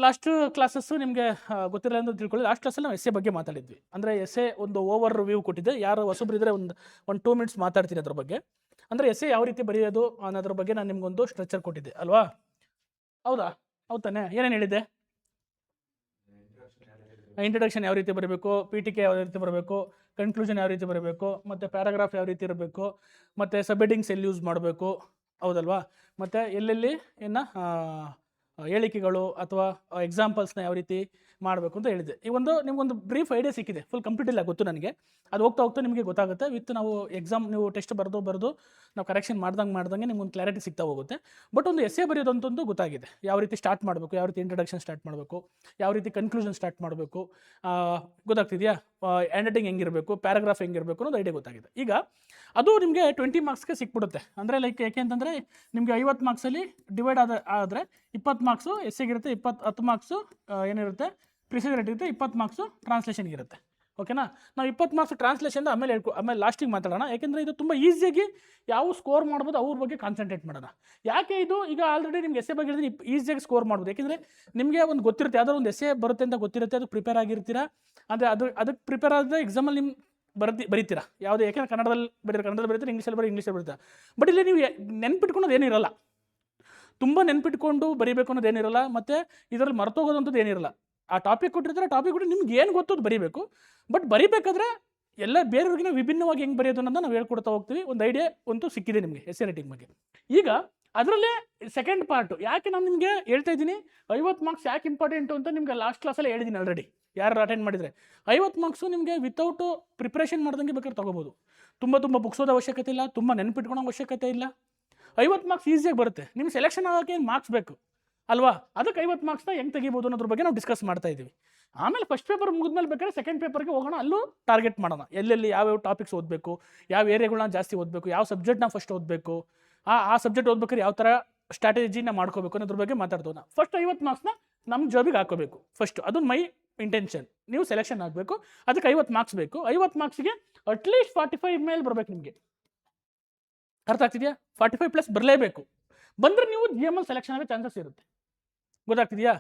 Last classes ನಿಮಗೆ ಗೊತ್ತಿರಲ್ಲ ಅಂತ ತಿಳ್ಕೊಳ್ಳಿ. ಲಾಸ್ಟ್ ಕ್ಲಾಸಲ್ಲಿ ನಾವು ಎಸ್ಸೆ ಬಗ್ಗೆ ಮಾತಾಡಿದ್ವಿ. ಅಂದರೆ ಎಸ್ಸೆ ಒಂದು ಓವರ್ ರಿವ್ಯೂ ಕೊಟ್ಟಿದ್ದೆ. ಯಾರು ಹೊಸಬ್ರಿದ್ರೆ ಒಂದು 2 ಮಿನಿಟ್ಸ್ ಮಾತಾಡ್ತೀನಿ ಅದ್ರ ಬಗ್ಗೆ. ಅಂದರೆ ಎಸ್ಸೆ ಯಾವ ರೀತಿ ಬರೆಯೋದು ಅನ್ನೋದ್ರ ಬಗ್ಗೆ ನಾನು ನಿಮ್ಗೊಂದು ಸ್ಟ್ರಕ್ಚರ್ ಕೊಟ್ಟಿದ್ದೆ ಅಲ್ವಾ? ಹೌದಾ? ಹೌದು ತಾನೆ? ಏನೇನು ಹೇಳಿದ್ದೆ? ಇಂಟ್ರಡಕ್ಷನ್ ಯಾವ ರೀತಿ ಬರಬೇಕು, ಪೀಠಿಕೆ ಯಾವ ರೀತಿ ಬರಬೇಕು, ಕನ್ಕ್ಲೂಷನ್ ಯಾವ ರೀತಿ ಬರಬೇಕು, ಮತ್ತು ಪ್ಯಾರಾಗ್ರಾಫ್ ಯಾವ ರೀತಿ ಇರಬೇಕು, ಮತ್ತು ಸಬ್ಹೆಡಿಂಗ್ಸ್ ಎಲ್ಲಿ ಯೂಸ್ ಮಾಡಬೇಕು, ಹೌದಲ್ವಾ? ಮತ್ತು ಎಲ್ಲೆಲ್ಲಿ ಹೇಳಿಕೆಗಳು ಅಥವಾ ಎಕ್ಸಾಂಪಲ್ಸ್ನ ಯಾವ ರೀತಿ ಮಾಡಬೇಕು ಅಂತ ಹೇಳಿದ್ದೆ. ಈ ನಿಮಗೊಂದು ಬ್ರೀಫ್ ಐಡಿಯಾ ಸಿಕ್ಕಿದೆ. ಫುಲ್ ಕಂಪ್ಲೀಟ್ ಇಲ್ಲ ಗೊತ್ತು ನನಗೆ. ಅದು ಹೋಗ್ತಾ ಹೋಗ್ತಾ ನಿಮಗೆ ಗೊತ್ತಾಗುತ್ತೆ. ವಿತ್ ನಾವು ನೀವು ಟೆಸ್ಟ್ ಬರೆದು ನಾವು ಕರೆಕ್ಷನ್ ಮಾಡ್ದಂಗೆ ನಿಮ್ಗೊಂದು ಕ್ಲಾರಿಟಿ ಸಿಗ್ತಾ ಹೋಗುತ್ತೆ. ಬಟ್ ಒಂದು ಎಸ್ಸೆ ಬರೆಯೋದು ಅಂತಂದು ಗೊತ್ತಾಗಿದೆ. ಯಾವ ರೀತಿ ಸ್ಟಾರ್ಟ್ ಮಾಡಬೇಕು, ಯಾವ ರೀತಿ ಇಂಟ್ರಡಕ್ಷನ್ ಸ್ಟಾರ್ಟ್ ಮಾಡಬೇಕು, ಯಾವ ರೀತಿ ಕನ್ಕ್ಲೂಷನ್ ಸ್ಟಾರ್ಟ್ ಮಾಡಬೇಕು, ಗೊತ್ತಾಗ್ತಿದೆಯಾ? ಹ್ಯಾಂಡ್ ರೈಟಿಂಗ್ ಹೆಂಗಿರಬೇಕು, ಪ್ಯಾರಾಗ್ರಾಫ್ ಹೆಂಗಿರಬೇಕು ಅನ್ನೋದು ಐಡಿಯಾ ಗೊತ್ತಾಗಿದೆ. ಈಗ ಅದು ನಿಮಗೆ 20 ಮಾರ್ಕ್ಸ್ಗೆ ಸಿಕ್ಬಿಡುತ್ತೆ. ಅಂದರೆ ಲೈಕ್ ಯಾಕೆ ಅಂತಂದರೆ ನಿಮಗೆ 50 ಮಾರ್ಕ್ಸಲ್ಲಿ ಡಿವೈಡ್ ಆದರೆ 20 ಮಾರ್ಕ್ಸು ಎಸ್ಸೆಗಿರುತ್ತೆ, 10 ಮಾರ್ಕ್ಸು ಏನಿರುತ್ತೆ ಪ್ರಿಸೈಸ್ ಇರುತ್ತೆ, 20 ಮಾರ್ಕ್ಸು ಟ್ರಾನ್ಸ್ಲೇಷನ್ಗೆ ಇರುತ್ತೆ. ಓಕೆನಾ? ನಾವು 20 ಮಾರ್ಕ್ಸ್ ಟ್ರಾನ್ಸ್ಲೇಷನ್ ಆಮೇಲೆ ಲಾಸ್ಟಿಗೆ ಮಾತಾಡೋಣ. ಯಾಕೆಂದರೆ ಇದು ತುಂಬ ಈಸಿಯಾಗಿ ಯಾವ ಸ್ಕೋರ್ ಮಾಡ್ಬೋದು ಅವ್ರ ಬಗ್ಗೆ ಕಾನ್ಸಂಟ್ರೇಟ್ ಮಾಡೋಣ. ಯಾಕೆ ಇದು ಈಗ ಆಲ್ರೆಡಿ ನಿಮ್ಗೆ ಎಸ್ಸೆ ಬಗ್ಗೆ ಹೇಳಿದ್ರೆ ಈಸಿಯಾಗಿ ಸ್ಕೋರ್ ಮಾಡ್ಬೋದು. ಯಾಕೆಂದರೆ ನಿಮಗೆ ಒಂದು ಗೊತ್ತಿರುತ್ತೆ, ಯಾವುದೋ ಒಂದು ಎಸ್ಸೆ ಬರುತ್ತೆ ಅಂತ ಗೊತ್ತಿರುತ್ತೆ, ಅದಕ್ಕೆ ಪ್ರಿಪೇರ್ ಆಗಿರ್ತೀರಾ. ಅಂದರೆ ಅದಕ್ಕೆ ಪ್ರಿಪೇರ್ ಆದರೆ ಎಕ್ಸಾಮಲ್ಲಿ ನಿಮ್ಮ ಬರೀತೀರಾ ಯಾವುದೇ. ಯಾಕೆಂದರೆ ಕನ್ನಡದಲ್ಲಿ ಬರೀತೀರಾ, ಇಂಗ್ಲೀಷಲ್ಲಿ ಇಂಗ್ಲೀಷಲ್ಲಿ ಬರೀತೀರಾ. ಬಟ್ ಇಲ್ಲಿ ನೀವು ನೆನ್ಪಿಟ್ಕೊಳೋದು ಏನಿರಲ್ಲ, ತುಂಬ ನೆನ್ಪಿಟ್ಕೊಂಡು ಬರೀಬೇಕು ಅನ್ನೋದು ಏನಿರಲ್ಲ, ಮತ್ತು ಇದರಲ್ಲಿ ಮರ್ತೋಗೋದಂಥದ್ದು ಏನಿರಲ್ಲ. ಆ ಟಾಪಿಕ್ ಕೊಟ್ಟಿರ್ತಾರೆ, ಟಾಪಿಕ್ ಕೊಟ್ಟು ನಿಮ್ಗೆ ಏನು ಗೊತ್ತೋದು ಬರೀಬೇಕು. ಬಟ್ ಬರೀಬೇಕಾದ್ರೆ ಎಲ್ಲ ಬೇರೆಯವ್ರಿಗಿನ ವಿಭಿನ್ನವಾಗಿ ಹೆಂಗೆ ಬರೆಯೋದು ಅನ್ನೋದನ್ನ ನಾವು ಹೇಳ್ಕೊಡ್ತಾ ಹೋಗ್ತೀವಿ. ಒಂದು ಐಡಿಯಾ ಅಂತೂ ಸಿಕ್ಕಿದೆ ನಿಮಗೆ ಎಸ್ಸೆ ರೈಟಿಂಗ್ ಬಗ್ಗೆ. ಈಗ ಅದರಲ್ಲೇ ಸೆಕೆಂಡ್ ಪಾರ್ಟು ಯಾಕೆ ನಾನು ನಿಮಗೆ ಹೇಳ್ತಾ ಇದ್ದೀನಿ 50 ಮಾರ್ಕ್ಸ್ ಯಾಕೆ ಇಂಪಾರ್ಟೆಂಟು ಅಂತ ನಿಮಗೆ ಲಾಸ್ಟ್ ಕ್ಲಾಸಲ್ಲಿ ಹೇಳಿದ್ದೀನಿ ಆಲ್ರೆಡಿ. ಯಾರು ಅಟೆಂಡ್ ಮಾಡಿದರೆ 50 ಮಾರ್ಕ್ಸು ನಿಮಗೆ ವಿತೌಟು ಪ್ರಿಪ್ರೇಷನ್ ಮಾಡ್ದಂಗೆ ಬೇಕಾದ್ರೆ ತೊಗೋಬೋದು. ತುಂಬ ಬುಕ್ಸೋದ ಅವಶ್ಯಕತೆ ಇಲ್ಲ, ತುಂಬ ನೆನ್ಪಿಟ್ಕೊಳೋ ಅವಶ್ಯಕತೆ ಇಲ್ಲ. 50 ಮಾರ್ಕ್ಸ್ ಈಸಿಯಾಗಿ ಬರುತ್ತೆ. ನಿಮ್ಮ ಸೆಲೆಕ್ಷನ್ ಆಗೋಕ್ಕೆ ಏನು ಮಾರ್ಕ್ಸ್ ಬೇಕು ಅಲ್ವಾ? ಅದಕ್ಕೆ 50 ಮಾರ್ಕ್ಸ್ನ ಹೆಂಗೆ ತೆಗಿಬೋದು ಅನ್ನೋದ್ರ ಬಗ್ಗೆ ನಾವು ಡಿಸ್ಕಸ್ ಮಾಡ್ತಾ ಇದ್ದೀವಿ. ಆಮೇಲೆ ಫಸ್ಟ್ ಪೇಪರ್ ಮುಗಿದ್ಮೇಲೆ ಬೇಕಾದ್ರೆ ಸೆಕೆಂಡ್ ಪೇಪರ್ಗೆ ಹೋಗೋಣ, ಅಲ್ಲೂ ಟಾರ್ಗೆಟ್ ಮಾಡೋಣ. ಎಲ್ಲೆಲ್ಲಿ ಯಾವ್ಯಾವ ಟಾಪಿಕ್ಸ್ ಓದಬೇಕು, ಯಾವ ಏರಿಯಾಗಳನ್ನ ಜಾಸ್ತಿ ಓದಬೇಕು, ಯಾವ ಸಬ್ಜೆಕ್ಟ್ನ ಫಸ್ಟ್ ಓದಬೇಕು, ಆ ಸಬ್ಜೆಕ್ಟ್ ಓದ್ಬೇಕಾದ್ರೆ ಯಾವ ಥರ ಸ್ಟ್ರಾಟಜಿನ ಮಾಡ್ಕೋಬೇಕು ಅನ್ನೋದ್ರ ಬಗ್ಗೆ ಮಾತಾಡ್ತೋಣ. ಫಸ್ಟ್ 50 ಮಾರ್ಕ್ಸ್ನ ನಮ್ಮ ಜಾಬಿಗೆ ಹಾಕೋಬೇಕು ಫಸ್ಟ್. ಅದು ಮೈ ಇಂಟೆನ್ಷನ್. ನೀವು ಸೆಲೆಕ್ಷನ್ ಆಗಬೇಕು, ಅದಕ್ಕೆ 50 ಮಾರ್ಕ್ಸ್ ಬೇಕು. 50 ಮಾರ್ಕ್ಸ್ಗೆ ಅಟ್ಲೀಸ್ಟ್ 45 ಮೇಲೆ ಬರಬೇಕು ನಿಮಗೆ. ಅರ್ಥ ಆಗ್ತಿದೆಯಾ? 45 ಪ್ಲಸ್ ಬರಲೇಬೇಕು. ಬಂದರೆ ನೀವು GML ಸೆಲೆಕ್ಷನ್ ಆಗೋ ಚಾನ್ಸಸ್ ಇರುತ್ತೆ. ಗೊತ್ತಾಗ್ತಿದೆಯಾ?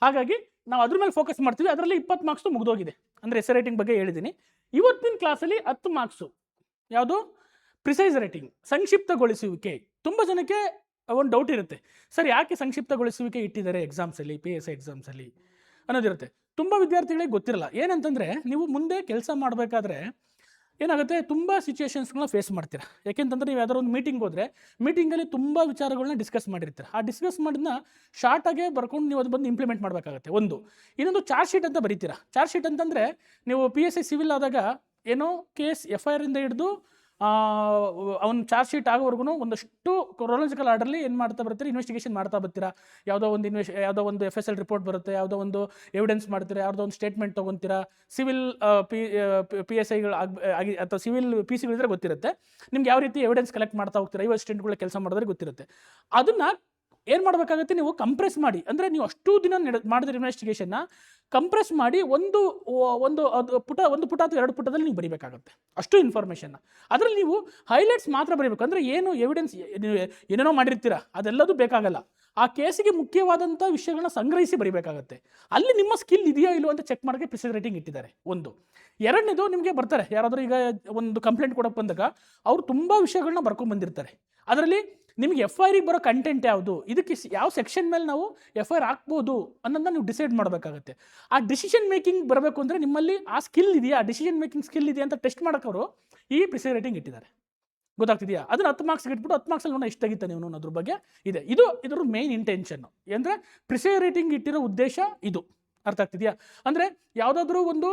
ಹಾಗಾಗಿ ನಾವು ಅದ್ರ ಮೇಲೆ ಫೋಕಸ್ ಮಾಡ್ತೀವಿ. ಅದರಲ್ಲಿ 20 ಮಾರ್ಕ್ಸು ಮುಗಿದೋಗಿದೆ. ಅಂದರೆ ಎಸ್ಸೆ ರೈಟಿಂಗ್ ಬಗ್ಗೆ ಹೇಳಿದ್ದೀನಿ. ಇವತ್ತಿನ ಕ್ಲಾಸಲ್ಲಿ 10 ಮಾರ್ಕ್ಸು ಯಾವುದು ಪ್ರಿಸೈಸ್ ರೈಟಿಂಗ್, ಸಂಕ್ಷಿಪ್ತಗೊಳಿಸುವಿಕೆ. ತುಂಬ ಜನಕ್ಕೆ ಒಂದು ಡೌಟ್ ಇರುತ್ತೆ, ಸರ್ ಯಾಕೆ ಸಂಕ್ಷಿಪ್ತಗೊಳಿಸುವಿಕೆ ಇಟ್ಟಿದ್ದಾರೆ ಎಕ್ಸಾಮ್ಸಲ್ಲಿ, PSI ಎಕ್ಸಾಮ್ಸಲ್ಲಿ ಅನ್ನೋದಿರುತ್ತೆ. ತುಂಬ ವಿದ್ಯಾರ್ಥಿಗಳಿಗೆ ಗೊತ್ತಿರಲ್ಲ. ಏನಂತಂದರೆ ನೀವು ಮುಂದೆ ಕೆಲಸ ಮಾಡಬೇಕಾದ್ರೆ ಏನಾಗುತ್ತೆ, ತುಂಬ ಸಿಚುವೇಶನ್ಸ್ಗಳನ್ನ ಫೇಸ್ ಮಾಡ್ತೀರಾ. ಯಾಕೆಂತಂದರೆ ನೀವು ಯಾವ್ದಾದ್ರು ಒಂದು ಮೀಟಿಂಗ್ ಹೋದರೆ ಮೀಟಿಂಗಲ್ಲಿ ತುಂಬ ವಿಚಾರಗಳನ್ನ ಡಿಸ್ಕಸ್ ಮಾಡಿರ್ತೀರ. ಆ ಡಿಸ್ಕಸ್ ಮಾಡಿದ್ನ ಶಾರ್ಟಾಗೆ ಬರ್ಕೊಂಡು ನೀವು ಅದು ಬಂದು ಇಂಪ್ಲಿಮೆಂಟ್ ಮಾಡಬೇಕಾಗುತ್ತೆ. ಇನ್ನೊಂದು ಚಾರ್ಜ್ ಶೀಟ್ ಅಂತ ಬರೀತೀರಾ. ಚಾರ್ಜ್ ಶೀಟ್ ಅಂತಂದರೆ ನೀವು PSI ಸಿವಿಲ್ ಆದಾಗ ಏನೋ ಕೇಸ್ FIR ಇಂದ ಹಿಡಿದು ಅವ್ನು ಚಾರ್ಜ್ ಶೀಟ್ ಆಗೋವರೆಗೂ ಒಂದಷ್ಟು ಕ್ರೊನಾಲಜಿಕಲ್ ಆರ್ಡರ್ಲಿ ಏನು ಮಾಡ್ತಾ ಬರ್ತೀರಾ, ಇನ್ವೆಸ್ಟಿಗೇಷನ್ ಮಾಡ್ತಾ ಬರ್ತೀರಾ. ಯಾವುದೋ ಒಂದು FSL ರಿಪೋರ್ಟ್ ಬರುತ್ತೆ, ಯಾವುದೋ ಒಂದು ಎವಿಡೆನ್ಸ್ ಮಾಡ್ತೀರಾ, ಯಾವುದೋ ಒಂದು ಸ್ಟೇಟ್ಮೆಂಟ್ ತೊಗೊತೀರಾ. ಸಿವಿಲ್ PSIಗಳು ಅಥವಾ ಸಿವಿಲ್ PCಗಳಿದ್ರೆ ಗೊತ್ತಿರುತ್ತೆ ನಿಮ್ಗೆ ಯಾವ ರೀತಿ ಎವಿಡೆನ್ಸ್ ಕಲೆಕ್ಟ್ ಮಾಡ್ತಾ ಹೋಗ್ತೀರಾ. ಅಸಿಸ್ಟೆಂಟ್ಗಳ ಕೆಲಸ ಮಾಡಿದ್ರೆ ಗೊತ್ತಿರುತ್ತೆ. ಅದನ್ನು ಏನು ಮಾಡಬೇಕಾಗುತ್ತೆ, ನೀವು ಕಂಪ್ರೆಸ್ ಮಾಡಿ, ಅಂದರೆ ನೀವು ಅಷ್ಟು ದಿನ ಮಾಡಿದ್ರೆ ಇನ್ವೆಸ್ಟಿಗೇಷನ್ನ ಕಂಪ್ರೆಸ್ ಮಾಡಿ ಒಂದು ಪುಟ ಅಥವಾ 2 ಪುಟದಲ್ಲಿ ನೀವು ಬರೀಬೇಕಾಗುತ್ತೆ ಅಷ್ಟು ಇನ್ಫಾರ್ಮೇಷನ್ನ. ಅದರಲ್ಲಿ ನೀವು ಹೈಲೈಟ್ಸ್ ಮಾತ್ರ ಬರೀಬೇಕು. ಅಂದರೆ ಏನು ಎವಿಡೆನ್ಸ್ ಏನೇನೋ ಮಾಡಿರ್ತೀರಾ ಅದೆಲ್ಲದೂ ಬೇಕಾಗಲ್ಲ. ಆ ಕೇಸಿಗೆ ಮುಖ್ಯವಾದಂಥ ವಿಷಯಗಳನ್ನ ಸಂಗ್ರಹಿಸಿ ಬರೀಬೇಕಾಗತ್ತೆ. ಅಲ್ಲಿ ನಿಮ್ಮ ಸ್ಕಿಲ್ ಇದೆಯೋ ಇಲ್ಲೋ ಅಂತ ಚೆಕ್ ಮಾಡೋಕ್ಕೆ ಪ್ರಿಸೈಸ್ ರೈಟಿಂಗ್ ಇಟ್ಟಿದ್ದಾರೆ. ಎರಡನೇದು, ನಿಮಗೆ ಬರ್ತಾರೆ ಯಾರಾದರೂ ಈಗ ಒಂದು ಕಂಪ್ಲೇಂಟ್ ಕೊಡೋಕ್ಕೆ ಬಂದಾಗ ಅವರು ತುಂಬ ವಿಷಯಗಳನ್ನ ಬರ್ಕೊಂಡ್ಬಂದಿರ್ತಾರೆ. ಅದರಲ್ಲಿ ನಿಮಗೆ FIR ಬರೋ ಕಂಟೆಂಟ್ ಯಾವುದು, ಇದಕ್ಕೆ ಯಾವ ಸೆಕ್ಷನ್ ಮೇಲೆ ನಾವು FIR ಹಾಕ್ಬೋದು ಅನ್ನೋದನ್ನ ನೀವು ಡಿಸೈಡ್ ಮಾಡಬೇಕಾಗುತ್ತೆ. ಆ ಡಿಸಿಷನ್ ಮೇಕಿಂಗ್ ಬರಬೇಕು ಅಂದರೆ ನಿಮ್ಮಲ್ಲಿ ಆ ಸ್ಕಿಲ್ ಇದೆಯಾ, ಡಿಸಿಷನ್ ಮೇಕಿಂಗ್ ಸ್ಕಿಲ್ ಇದೆಯಾ ಅಂತ ಟೆಸ್ಟ್ ಮಾಡೋಕ್ಕವರು ಈ ಪ್ರಿಸೈಸ್ ರೈಟಿಂಗ್ ಇಟ್ಟಿದ್ದಾರೆ. ಗೊತ್ತಾಗ್ತಿದೆಯಾ? ಅದನ್ನು 10 ಮಾರ್ಕ್ಸ್ಗೆ ಇಟ್ಬಿಟ್ಟು 10 ಮಾರ್ಕ್ಸಲ್ಲಿ ನೋಡೋಣ ಎಷ್ಟು ತೆಗಿತಾನೆ ನೀವು ಅನ್ನೋದ್ರ ಬಗ್ಗೆ ಇದೆ. ಇದರ ಮೇನ್ ಇಂಟೆನ್ಷನ್ನು ಅಂದರೆ ಪ್ರಿಸೈಸ್ ರೈಟಿಂಗ್ ಇಟ್ಟಿರೋ ಉದ್ದೇಶ ಇದು. ಅರ್ಥ ಆಗ್ತಿದೆಯಾ? ಅಂದರೆ ಯಾವುದಾದ್ರೂ ಒಂದು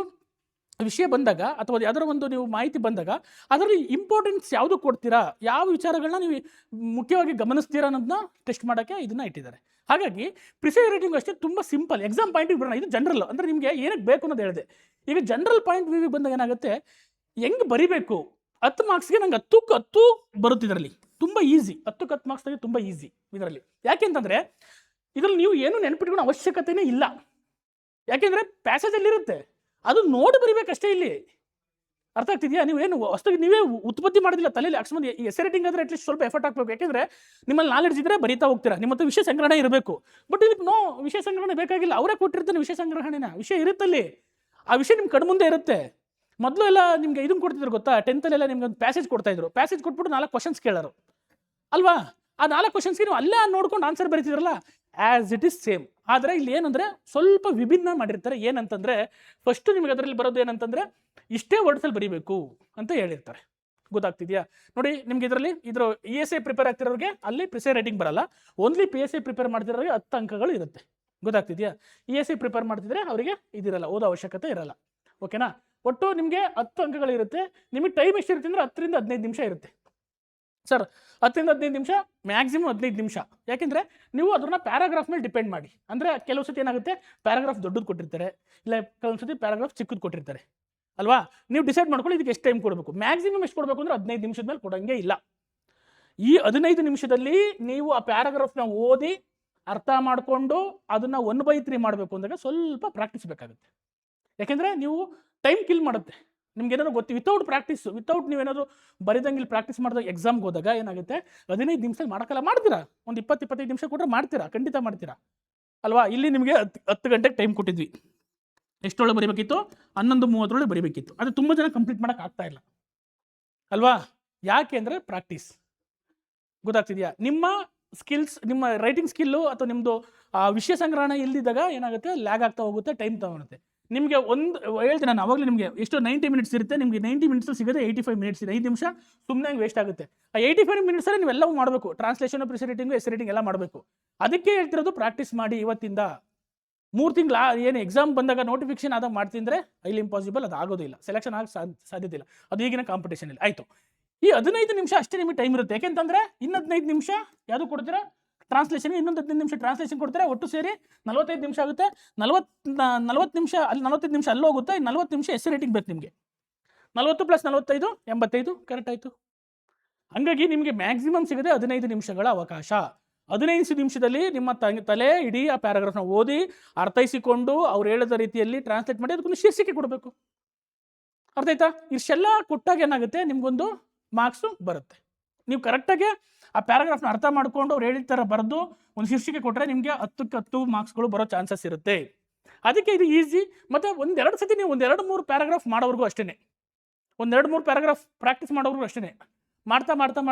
ವಿಷಯ ಬಂದಾಗ ಅಥವಾ ಯಾವ್ದಾದ್ರು ಒಂದು ನೀವು ಮಾಹಿತಿ ಬಂದಾಗ ಅದರಲ್ಲಿ ಇಂಪಾರ್ಟೆನ್ಸ್ ಯಾವುದು ಕೊಡ್ತೀರಾ, ಯಾವ ವಿಚಾರಗಳನ್ನ ನೀವು ಮುಖ್ಯವಾಗಿ ಗಮನಿಸ್ತೀರಾ ಅನ್ನೋದನ್ನ ಟೆಸ್ಟ್ ಮಾಡೋಕ್ಕೆ ಇದನ್ನು ಇಟ್ಟಿದ್ದಾರೆ. ಹಾಗಾಗಿ ಪ್ರಿಸೈಸ್ ರೈಟಿಂಗ್ ಅಷ್ಟೇ ತುಂಬ ಸಿಂಪಲ್. ಎಕ್ಸಾಮ್ ಪಾಯಿಂಟಿಗೆ ಬರೋಣ. ಇದು ಜನರಲ್, ಅಂದರೆ ನಿಮಗೆ ಏನಕ್ಕೆ ಬೇಕು ಅನ್ನೋದು ಹೇಳಿದೆ. ಈಗ ಜನರಲ್ ಪಾಯಿಂಟ್ ವ್ಯೂವಿಗೆ ಬಂದಾಗ ಏನಾಗುತ್ತೆ, ಹೆಂಗೆ ಬರಿಬೇಕು. 10 ಮಾರ್ಕ್ಸ್ಗೆ ನಂಗೆ 10 ಬರುತ್ತೆ. ಇದರಲ್ಲಿ ತುಂಬ ಈಸಿ. 10 ಮಾರ್ಕ್ಸ್ ತೆಗೆ ತುಂಬ ಈಸಿ ಇದರಲ್ಲಿ. ಯಾಕೆಂತಂದರೆ ಇದರಲ್ಲಿ ನೀವು ಏನು ನೆನ್ಪಿಟ್ಕೊಳ್ಳೋ ಅವಶ್ಯಕತೆಯೇ ಇಲ್ಲ. ಯಾಕೆಂದರೆ ಪ್ಯಾಸೇಜಲ್ಲಿರುತ್ತೆ, ಅದು ನೋಡಿ ಬರಿಬೇಕಷ್ಟೇ. ಇಲ್ಲಿ ಅರ್ಥ ಆಗ್ತಿದೆಯಾ? ನೀವೇನು ಹೊಸದಾಗಿ ನೀವೇ ಉತ್ಪತ್ತಿ ಮಾಡೋದಿಲ್ಲ ತಲೆಯಲ್ಲಿ. ಅಕಸ್ಮಾತ್ ಈ ಎಸ್ಸೆ ರೈಟಿಂಗ್ ಆದರೆ ಅಟ್ಲೀಸ್ಟ್ ಸ್ವಲ್ಪ ಎಫರ್ಟ್ ಹಾಕಬೇಕು. ಯಾಕೆಂದರೆ ನಿಮ್ಮಲ್ಲಿ ನಾಲೆಡ್ಜ್ ಇದ್ದರೆ ಬರೀತಾ ಹೋಗ್ತೀರಾ, ನಿಮ್ಮ ಹತ್ರ ವಿಷಯ ಸಂಗ್ರಹಣೆ ಇರಬೇಕು. ಬಟ್ ಇದಕ್ಕೆ ನೋ, ವಿಷಯ ಸಂಗ್ರಹಣೆ ಬೇಕಾಗಿಲ್ಲ. ಅವರೇ ಕೊಟ್ಟಿರ್ತಾನೆ ವಿಷಯ ಸಂಗ್ರಹಣೆನ. ವಿಷಯ ಇರುತ್ತಲ್ಲಿ, ಆ ವಿಷಯ ನಿಮ್ಮ ಕಣ್ಮುಂದೆ ಇರುತ್ತೆ. ಮೊದಲು ಎಲ್ಲ ನಿಮಗೆ ಇದನ್ನು ಕೊಡ್ತಿದ್ರು ಗೊತ್ತಾ, 10th ನಿಮ್ಗೆ ಒಂದು ಪ್ಯಾಸೇಜ್ ಕೊಡ್ತಾಯಿದ್ರು. ಪ್ಯಾಸೇಜ್ ಕೊಟ್ಬಿಟ್ಟು 4 ಕ್ವಶನ್ಸ್ ಕೇಳೋರು ಅಲ್ವಾ? ಆ 4 ಕ್ವಶನ್ಸ್ಗೆ ನೀವು ಅಲ್ಲೇ ನೋಡ್ಕೊಂಡು ಆನ್ಸರ್ ಬರೀತಿದ್ರಲ್ಲ, ಆ್ಯಸ್ ಇಟ್ ಈಸ್ ಸೇಮ್. ಆದರೆ ಇಲ್ಲಿ ಏನಂದರೆ ಸ್ವಲ್ಪ ವಿಭಿನ್ನ ಮಾಡಿರ್ತಾರೆ. ಏನಂತಂದರೆ ಫಸ್ಟು ನಿಮಗೆ ಅದರಲ್ಲಿ ಬರೋದು ಏನಂತಂದರೆ ಇಷ್ಟೇ ವರ್ಡ್ಸಲ್ಲಿ ಬರೀಬೇಕು ಅಂತ ಹೇಳಿರ್ತಾರೆ. ಗೊತ್ತಾಗ್ತಿದೆಯಾ? ನೋಡಿ ನಿಮ್ಗೆ ಇದರಲ್ಲಿ ESI ಪ್ರಿಪೇರ್ ಆಗ್ತಿರೋರಿಗೆ ಅಲ್ಲಿ ಪ್ರಿಸೈಸ್ ರೈಟಿಂಗ್ ಬರಲ್ಲ. ಓನ್ಲಿ PSI ಪ್ರಿಪೇರ್ ಮಾಡ್ತಿರೋರಿಗೆ 10 ಅಂಕಗಳು ಇರುತ್ತೆ. ಗೊತ್ತಾಗ್ತಿದೆಯಾ? ESI ಪ್ರಿಪೇರ್ ಮಾಡ್ತಿದ್ರೆ ಅವರಿಗೆ ಇದಿರಲ್ಲ, ಓದೋ ಅವಶ್ಯಕತೆ ಇರಲ್ಲ. ಓಕೆನಾ? ಒಟ್ಟು ನಿಮಗೆ 10 ಅಂಕಗಳಿರುತ್ತೆ. ನಿಮಗೆ ಟೈಮ್ ಎಷ್ಟು ಇರುತ್ತೆ ಅಂದರೆ 10 ರಿಂದ 15 ನಿಮಿಷ ಇರುತ್ತೆ. ಸರ್ 10 ರಿಂದ 15 ನಿಮಿಷ, ಮ್ಯಾಕ್ಸಿಮಮ್ 15 ನಿಮಿಷ. ಯಾಕೆಂದರೆ ನೀವು ಅದನ್ನ ಪ್ಯಾರಾಗ್ರಾಫ್ ಮೇಲೆ ಡಿಪೆಂಡ್ ಮಾಡಿ. ಅಂದರೆ ಕೆಲವು ಸತಿ ಏನಾಗುತ್ತೆ, ಪ್ಯಾರಾಗ್ರಾಫ್ ದೊಡ್ಡದು ಕೊಟ್ಟಿರ್ತಾರೆ, ಇಲ್ಲ ಕೆಲವೊಂದು ಸತಿ ಪ್ಯಾರಾಗ್ರಾಫ್ ಚಿಕ್ಕದು ಕೊಟ್ಟಿರ್ತಾರೆ ಅಲ್ವಾ? ನೀವು ಡಿಸೈಡ್ ಮಾಡ್ಕೊಳ್ಳಿ ಇದಕ್ಕೆ ಎಷ್ಟು ಟೈಮ್ ಕೊಡಬೇಕು. ಮ್ಯಾಕ್ಸಿಮಮ್ ಎಷ್ಟು ಕೊಡಬೇಕು ಅಂದರೆ 15 ನಿಮಿಷದ ಮೇಲೆ ಕೊಡೋಂಗೆ ಇಲ್ಲ. ಈ 15 ನಿಮಿಷದಲ್ಲಿ ನೀವು ಆ ಪ್ಯಾರಾಗ್ರಾಫ್ನ ಓದಿ ಅರ್ಥ ಮಾಡಿಕೊಂಡು ಅದನ್ನು 1/3 ಮಾಡಬೇಕು ಅಂದಾಗ ಸ್ವಲ್ಪ ಪ್ರಾಕ್ಟೀಸ್ ಬೇಕಾಗುತ್ತೆ. ಯಾಕೆಂದರೆ ನೀವು ಟೈಮ್ ಕಿಲ್ ಮಾಡುತ್ತೆ. ನಿಮ್ಗೆ ಏನಾದ್ರು ವಿತೌಟ್ ಪ್ರಾಕ್ಟೀಸ್, ವಿತೌಟ್ ನೀವೇನಾದ್ರು ಬರಿದಂಗೆ ಇಲ್ಲಿ ಪ್ರಾಕ್ಟೀಸ್ ಮಾಡಿದಾಗ ಎಕ್ಸಾಮ್ಗೆ ಹೋದಾಗ ಏನಾಗುತ್ತೆ, 15 ನಿಮಿಷದಲ್ಲಿ ಮಾಡೋಕ್ಕಲ್ಲ. ಮಾಡ್ತೀರಾ, ಒಂದು 20-25 ನಿಮಿಷ ಕೊಟ್ಟರೆ ಮಾಡ್ತೀರಾ, ಖಂಡಿತ ಮಾಡ್ತೀರಾ ಅಲ್ವಾ? ಇಲ್ಲಿ ನಿಮಗೆ 10 ಗಂಟೆಗೆ ಟೈಮ್ ಕೊಟ್ಟಿದ್ವಿ. ಎಷ್ಟೊಳಗೆ ಬರೀಬೇಕಿತ್ತು? 11:30 ಬರೀಬೇಕಿತ್ತು. ಅದು ತುಂಬ ಜನ ಕಂಪ್ಲೀಟ್ ಮಾಡೋಕೆ ಆಗ್ತಾ ಇಲ್ಲ ಅಲ್ವಾ? ಯಾಕೆ ಅಂದರೆ ಪ್ರಾಕ್ಟೀಸ್. ಗೊತ್ತಾಗ್ತಿದೆಯಾ? ನಿಮ್ಮ ಸ್ಕಿಲ್ಸ್, ನಿಮ್ಮ ರೈಟಿಂಗ್ ಸ್ಕಿಲ್ಲು ಅಥವಾ ನಿಮ್ಮದು ವಿಷಯ ಸಂಗ್ರಹಣೆ ಇಲ್ದಿದ್ದಾಗ ಏನಾಗುತ್ತೆ, ಲ್ಯಾಗ್ ಆಗ್ತಾ ಹೋಗುತ್ತೆ, ಟೈಮ್ ತಗೊಳುತ್ತೆ. ನಿಮಗೆ ಒಂದು ಹೇಳ್ತೀನಿ ನಾನು ಆವಾಗಲೇ, ನಿಮಗೆ ಎಷ್ಟು 90 ಮಿನಿಟ್ಸ್ ಇರುತ್ತೆ, ನಿಮಗೆ 90 ಮಿನಿಟ್ಸಲ್ಲಿ ಸಿಗೋದೇ 85 ಮಿನಿಟ್ಸ್ ಇದೆ. 5 ನಿಮಿಷ ಸುಮ್ಮನೆ ವೇಸ್ಟ್ ಆಗುತ್ತೆ. ಆ 85 ಮಿನಿಟ್ಸಲ್ಲಿ ನೀವೆಲ್ಲವೂ ಮಾಡಬೇಕು. Translation, precise writing, essay writing ಎಲ್ಲ ಮಾಡಬೇಕು. ಅದಕ್ಕೆ ಹೇಳ್ತಿರೋದು ಪ್ರಾಕ್ಟೀಸ್ ಮಾಡಿ ಇವತ್ತಿಂದ. 3 ತಿಂಗಳು ಏನು ಎಕ್ಸಾಮ್ ಬಂದಾಗ ನೋಟಿಫಿಕೇಶನ್ ಆದಾಗ ಮಾಡ್ತಿದ್ರೆ ಐಲಿ ಇಂಪಾಸಿಬಲ್, ಅದು ಆಗೋದಿಲ್ಲ. ಸೆಲೆಕ್ಷನ್ ಆಗಿ ಸಾಧ್ಯತೆ ಇಲ್ಲ. ಅದು ಈಗಿನ ಕಾಂಪಿಟೇಷನ್ ಇಲ್ಲ. ಆಯಿತು, ಈ 15 ನಿಮಿಷ ಅಷ್ಟೇ ನಿಮಗೆ ಟೈಮ್ ಇರುತ್ತೆ. ಯಾಕೆಂತಂದರೆ ಇನ್ನು 15 ನಿಮಿಷ ಯಾವುದು ಕೊಡ್ತೀರಾ, ಟ್ರಾನ್ಸ್ಲೇಷನ್ಗೆ ಇನ್ನೊಂದು 15 ನಿಮಿಷ ಟ್ರಾನ್ಸ್ಲೇಷನ್ ಕೊಡ್ತಾರೆ. ಒಟ್ಟು ಸೇರಿ 45 ನಿಮಿಷ ಆಗುತ್ತೆ. 40 ನಿಮಿಷ ಅಲ್ಲಿ, 45 ನಿಮಿಷ ಅಲ್ಲಿ ಹೋಗುತ್ತೆ. 40 ನಿಮಿಷ ಎಸ್ಸೆ ರೈಟಿಂಗ್ ಬೇಕು ನಿಮಗೆ. 40 + 45 85. ಕರೆಕ್ಟ್ ಆಯಿತು. ಹಂಗಾಗಿ ನಿಮಗೆ ಮ್ಯಾಕ್ಸಿಮಮ್ ಸಿಗದೆ 15 ನಿಮಿಷಗಳ ಅವಕಾಶ. 15 ನಿಮಿಷದಲ್ಲಿ ನಿಮ್ಮ ತಲೆ ಇಡೀ ಆ ಪ್ಯಾರಾಗ್ರಾಫ್ನ ಓದಿ ಅರ್ಥೈಸಿಕೊಂಡು ಅವ್ರು ಹೇಳಿದ ರೀತಿಯಲ್ಲಿ ಟ್ರಾನ್ಸ್ಲೇಟ್ ಮಾಡಿ ಅದಕ್ಕೊಂದು ಶೀರ್ಷಿಕೆ ಕೊಡಬೇಕು. ಅರ್ಥ ಆಯ್ತಾ? ಇಷ್ಟೆಲ್ಲ ಕೊಟ್ಟಾಗ ಏನಾಗುತ್ತೆ, ನಿಮಗೊಂದು ಮಾರ್ಕ್ಸು ಬರುತ್ತೆ. ನೀವು ಕರೆಕ್ಟಾಗಿ ಆ ಪ್ಯಾರಾಗ್ರಾಫ್ನ ಅರ್ಥ ಮಾಡಿಕೊಂಡು ಅವ್ರು ಹೇಳಿದ ಥರ ಬರೆದು ಒಂದು ಶೀರ್ಷಿಕೆ ಕೊಟ್ಟರೆ ನಿಮಗೆ 10ಕ್ಕೆ 10 ಮಾರ್ಕ್ಸ್ಗಳು ಬರೋ ಚಾನ್ಸಸ್ ಇರುತ್ತೆ. ಅದಕ್ಕೆ ಇದು ಈಸಿ. ಮತ್ತು 1-2 ಸತಿ ನೀವು 1-2-3 ಪ್ಯಾರಾಗ್ರಾಫ್ ಮಾಡೋವ್ರಿಗೂ ಅಷ್ಟೇ, 1-2-3 ಪ್ಯಾರಾಗ್ರಾಫ್ ಪ್ರಾಕ್ಟೀಸ್ ಮಾಡೋವ್ರಿಗೂ ಅಷ್ಟೇ. ಮಾಡ್ತಾ